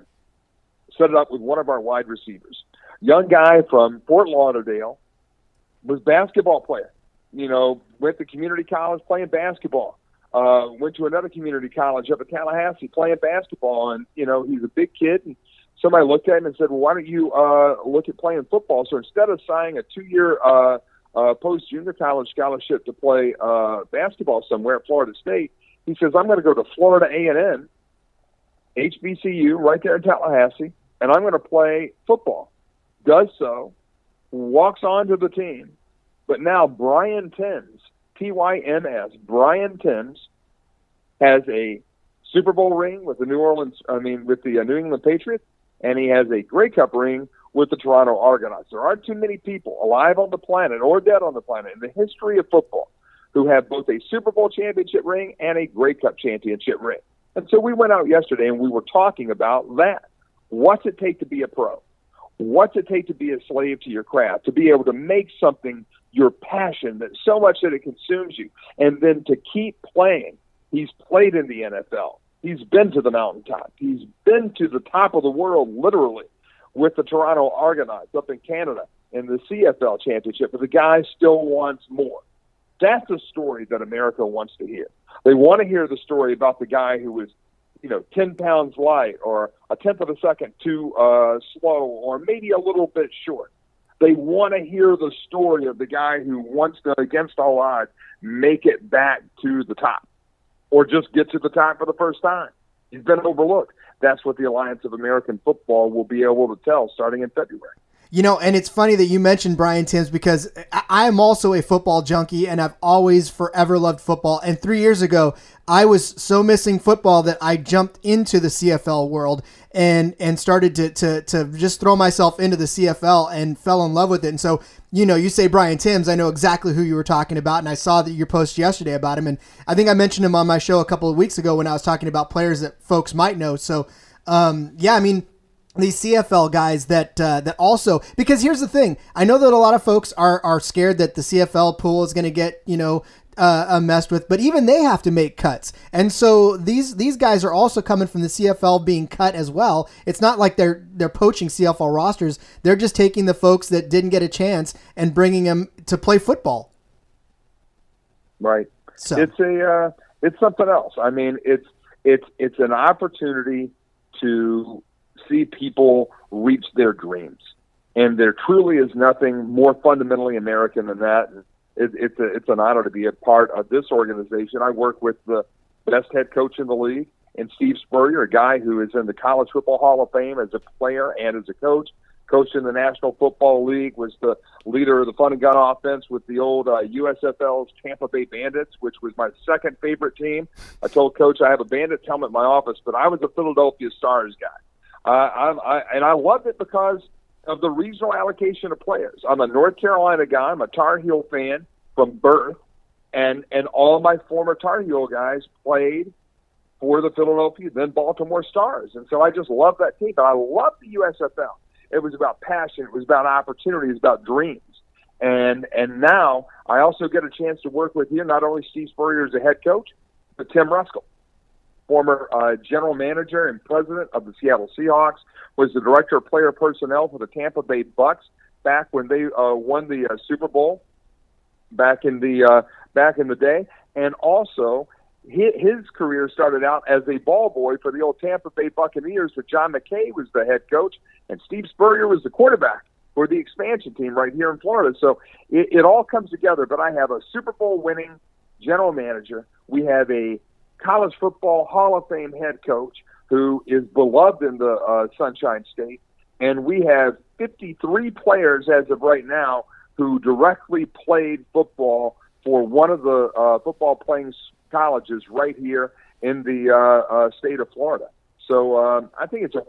set it up with one of our wide receivers. Young guy from Fort Lauderdale, was basketball player. Went to community college playing basketball. Went to another community college up at Tallahassee playing basketball. And, he's a big kid. And somebody looked at him and said, well, why don't you look at playing football? So instead of signing a 2-year post-junior college scholarship to play basketball somewhere at Florida State, he says, I'm going to go to Florida A&M, HBCU, right there in Tallahassee, and I'm going to play football. Does so, walks onto the team, but now Brian Timms, T-Y-M-S, Brian Timms, has a Super Bowl ring with the New England Patriots, and he has a Grey Cup ring with the Toronto Argonauts. There aren't too many people alive on the planet or dead on the planet in the history of football who have both a Super Bowl championship ring and a Grey Cup championship ring. And so we went out yesterday and we were talking about that. What's it take to be a pro? What's it take to be a slave to your craft, to be able to make something your passion that so much that it consumes you, and then to keep playing? He's played in the NFL. He's been to the mountaintop. He's been to the top of the world, literally, with the Toronto Argonauts up in Canada in the CFL championship, but the guy still wants more. That's a story that America wants to hear. They want to hear the story about the guy who was, 10 pounds light or a tenth of a second too slow or maybe a little bit short. They want to hear the story of the guy who wants to, against all odds, make it back to the top or just get to the top for the first time. He's been overlooked. That's what the Alliance of American Football will be able to tell starting in February. And it's funny that you mentioned Brian Timms because I'm also a football junkie and I've always forever loved football. And 3 years ago, I was so missing football that I jumped into the CFL world and started to just throw myself into the CFL and fell in love with it. And so, you say Brian Timms, I know exactly who you were talking about. And I saw that your post yesterday about him. And I think I mentioned him on my show a couple of weeks ago when I was talking about players that folks might know. So, these CFL guys that also, because here's the thing, I know that a lot of folks are scared that the CFL pool is going to get messed with, but even they have to make cuts, and so these guys are also coming from the CFL being cut as well. It's not like they're poaching CFL rosters; they're just taking the folks that didn't get a chance and bringing them to play football. Right. So it's something else. It's an opportunity to see people reach their dreams, and there truly is nothing more fundamentally American than that. And it's an honor to be a part of this organization. I work with the best head coach in the league, and Steve Spurrier, a guy who is in the College Football Hall of Fame as a player and as a coach. Coached in the National Football League, was the leader of the fun and gun offense with the old USFL's Tampa Bay Bandits, which was my second favorite team. I told Coach I have a Bandits helmet in my office, but I was a Philadelphia Stars guy. I loved it because of the regional allocation of players. I'm a North Carolina guy. I'm a Tar Heel fan from birth, and all my former Tar Heel guys played for the Philadelphia, then Baltimore Stars. And so I just love that team. But I love the USFL. It was about passion. It was about opportunity. It was about dreams. And now I also get a chance to work with you, not only Steve Spurrier as a head coach, but Tim Ruskell, former general manager and president of the Seattle Seahawks, was the director of player personnel for the Tampa Bay Bucks back when they won the Super Bowl back in the day, and also his career started out as a ball boy for the old Tampa Bay Buccaneers, where John McKay was the head coach, and Steve Spurrier was the quarterback for the expansion team right here in Florida. So it all comes together. But I have a Super Bowl winning general manager. We have a College Football Hall of Fame head coach who is beloved in the Sunshine State. And we have 53 players as of right now who directly played football for one of the football playing colleges right here in the state of Florida. So I think it's a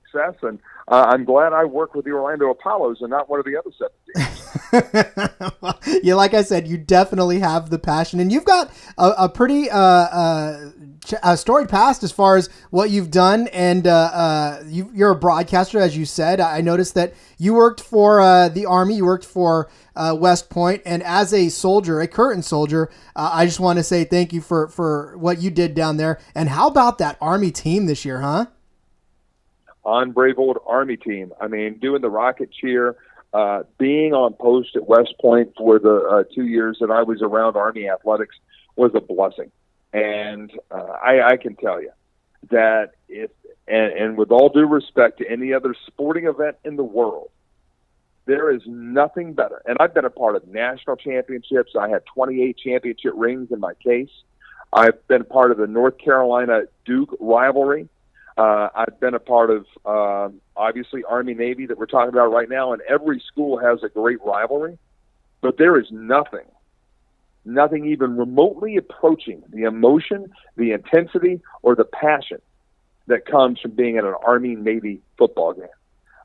success, and I'm glad I work with the Orlando Apollos and not one of the other 7 teams. Well, yeah, like I said, you definitely have the passion, and you've got a pretty storied past as far as what you've done, and you're a broadcaster, as you said. I noticed that you worked for the Army, you worked for West Point, and as a soldier, a current soldier, I just want to say thank you for what you did down there. And how about that Army team this year, huh? On brave old Army team. I mean, doing the rocket cheer, being on post at West Point for the 2 years that I was around Army athletics was a blessing. And I can tell you that and with all due respect to any other sporting event in the world, there is nothing better. And I've been a part of national championships. I have 28 championship rings in my case. I've been part of the North Carolina Duke rivalry. I've been a part of, obviously, Army-Navy that we're talking about right now, and every school has a great rivalry. But there is nothing even remotely approaching the emotion, the intensity, or the passion that comes from being at an Army-Navy football game.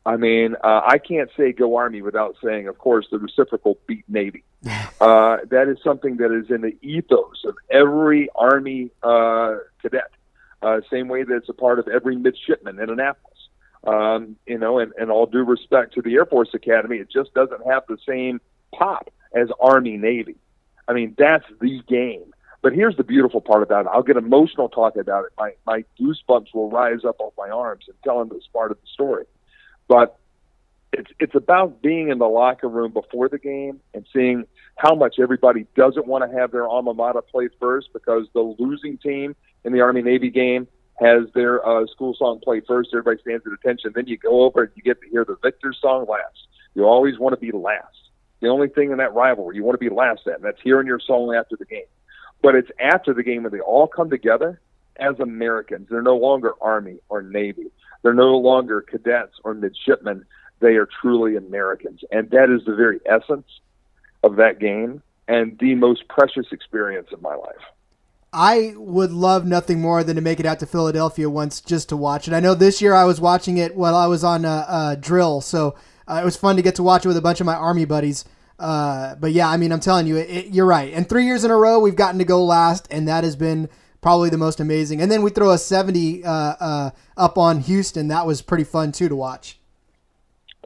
I mean, I can't say go Army without saying, of course, the reciprocal beat Navy. That is something that is in the ethos of every Army cadet. Same way that it's a part of every midshipman in Annapolis. And all due respect to the Air Force Academy, it just doesn't have the same pop as Army-Navy. I mean, that's the game. But here's the beautiful part about it. I'll get emotional talking about it. My goosebumps will rise up off my arms and telling this part of the story. But it's about being in the locker room before the game and seeing how much everybody doesn't want to have their alma mater play first because the losing team in the Army-Navy game has their school song played first. Everybody stands at attention. Then you go over and you get to hear the victor's song last. You always want to be last. The only thing in that rivalry you want to be last at, and that's hearing your song after the game. But it's after the game when they all come together as Americans. They're no longer Army or Navy. They're no longer cadets or midshipmen. They are truly Americans. And that is the very essence of that game and the most precious experience of my life. I would love nothing more than to make it out to Philadelphia once just to watch it. I know this year I was watching it while I was on drill, so it was fun to get to watch it with a bunch of my Army buddies. But yeah, I mean, I'm telling you, you're right. And 3 years in a row, we've gotten to go last, and that has been probably the most amazing. And then we throw a 70 up on Houston. That was pretty fun, too, to watch.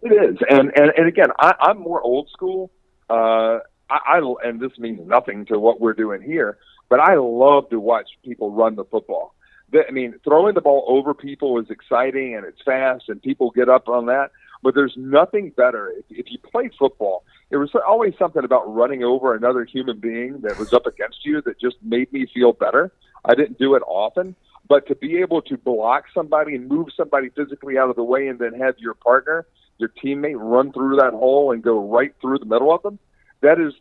It is. And again, I'm more old school. And this means nothing to what we're doing here, but I love to watch people run the football. I mean, throwing the ball over people is exciting, and it's fast, and people get up on that. But there's nothing better. If you play football, there was always something about running over another human being that was up against you that just made me feel better. I didn't do it often, but to be able to block somebody and move somebody physically out of the way and then have your partner, your teammate, run through that hole and go right through the middle of them, that is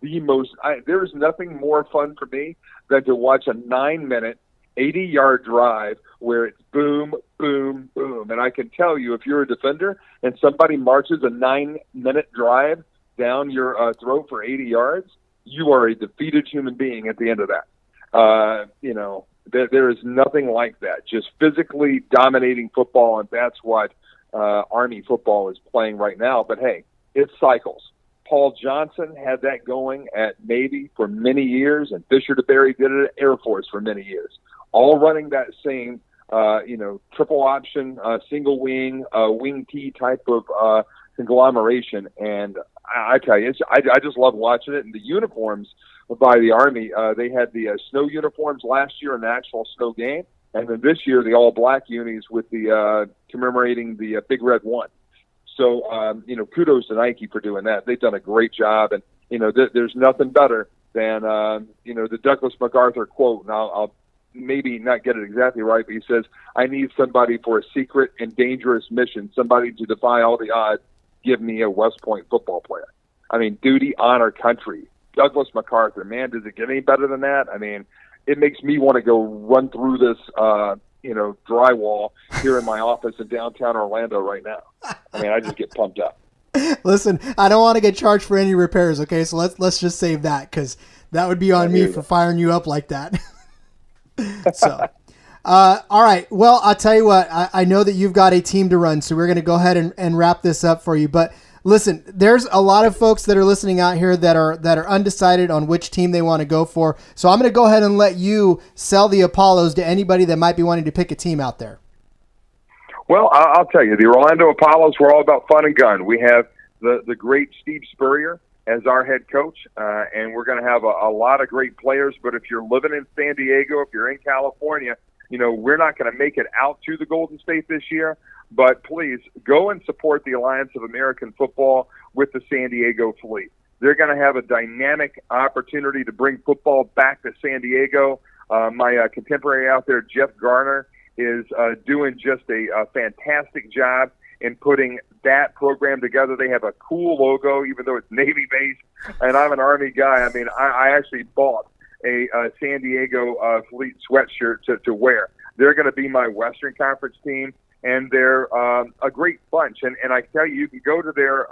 the most – there is nothing more fun for me than to watch a 9-minute 80-yard drive where it's boom, boom, boom. And I can tell you, if you're a defender and somebody marches a 9-minute drive down your throat for 80 yards, you are a defeated human being at the end of that. There is nothing like that. Just physically dominating football, and that's what Army football is playing right now. But, hey, it cycles. Paul Johnson had that going at Navy for many years, and Fisher DeBerry did it at Air Force for many years, all running that same, triple option, single wing, wing T type of conglomeration. And I tell you, I just love watching it. And the uniforms by the Army, they had the snow uniforms last year in the actual snow game, and then this year the all-black unis with the commemorating the Big Red 1. So, kudos to Nike for doing that. They've done a great job, and, there's nothing better than, the Douglas MacArthur quote, and I'll maybe not get it exactly right, but he says, "I need somebody for a secret and dangerous mission, somebody to defy all the odds. Give me a West Point football player." I mean, duty, honor, country. Douglas MacArthur, man, does it get any better than that? I mean, it makes me want to go run through this, drywall here in my office in downtown Orlando right now. I mean, I just get pumped up. Listen, I don't want to get charged for any repairs, okay? So let's just save that, because that would be on me for firing you up like that. So, all right. Well, I'll tell you what, I know that you've got a team to run, so we're going to go ahead and wrap this up for you. But listen, there's a lot of folks that are listening out here that are undecided on which team they want to go for. So I'm going to go ahead and let you sell the Apollos to anybody that might be wanting to pick a team out there. Well, I'll tell you, the Orlando Apollos, we're all about fun and gun. We have the great Steve Spurrier as our head coach, and we're going to have a lot of great players. But if you're living in San Diego, if you're in California, we're not going to make it out to the Golden State this year. But please go and support the Alliance of American Football with the San Diego Fleet. They're going to have a dynamic opportunity to bring football back to San Diego. My contemporary out there, Jeff Garner, is doing just a fantastic job in putting that program together. They have a cool logo, even though it's Navy-based, and I'm an Army guy. I mean, I actually bought a San Diego Fleet sweatshirt to wear. They're going to be my Western Conference team, and they're a great bunch. And I tell you, you can go to their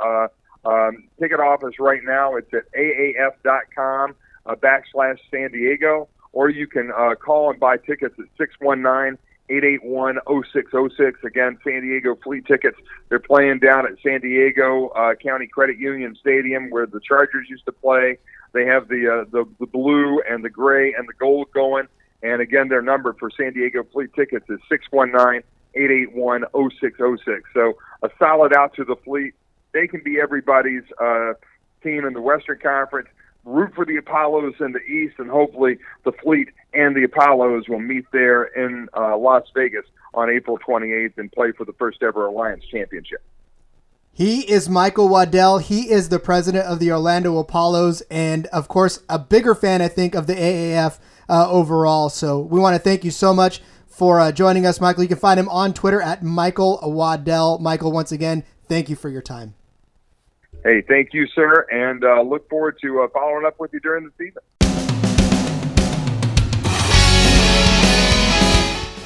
ticket office right now. It's at aaf.com /San Diego, or you can call and buy tickets at 619-881-0606. Again, San Diego Fleet tickets. They're playing down at San Diego County Credit Union Stadium, where the Chargers used to play. They have the blue and the gray and the gold going. And again, their number for San Diego Fleet tickets is 619-881-0606. So a solid out to the Fleet. They can be everybody's team in the Western Conference. Root for the Apollos in the East, and hopefully the Fleet and the Apollos will meet there in Las Vegas on April 28th and play for the first ever Alliance Championship. He is Michael Waddell. He is the president of the Orlando Apollos, and of course a bigger fan, I think, of the AAF overall. So we want to thank you so much for joining us, Michael. You can find him on Twitter at Michael Waddell. Michael, once again, thank you for your time. Hey, thank you, sir, and look forward to following up with you during the season.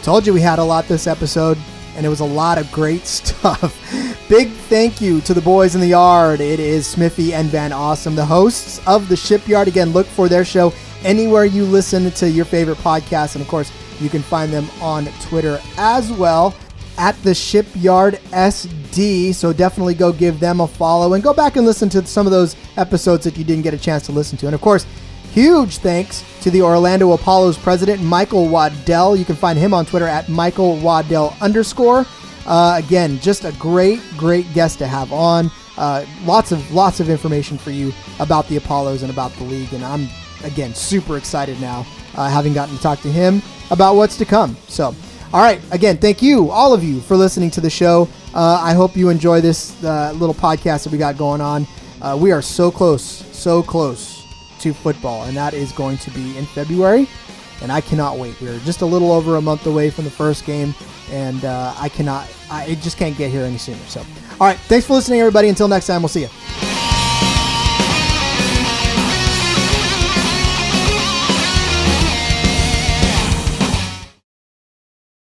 Told you we had a lot this episode, and it was a lot of great stuff. Big thank you to the boys in the yard. It is Smiffy and VanAwesome, the hosts of the Shipyard. Again, look for their show anywhere you listen to your favorite podcast, and of course, you can find them on Twitter as well, at the Shipyard SD. So definitely go give them a follow and go back and listen to some of those episodes that you didn't get a chance to listen to. And of course, huge thanks to the Orlando Apollos president, Michael Waddell. You can find him on Twitter at Michael Waddell _. Again, just a great guest to have on. Lots of information for you about the Apollos and about the league. And I'm, again, super excited now, having gotten to talk to him about what's to come. So, all right. Again, thank you, all of you, for listening to the show. I hope you enjoy this little podcast that we got going on. We are so close to football, and that is going to be in February, and I cannot wait. We're just a little over a month away from the first game, and I just can't get here any sooner. So, all right. Thanks for listening, everybody. Until next time, we'll see you.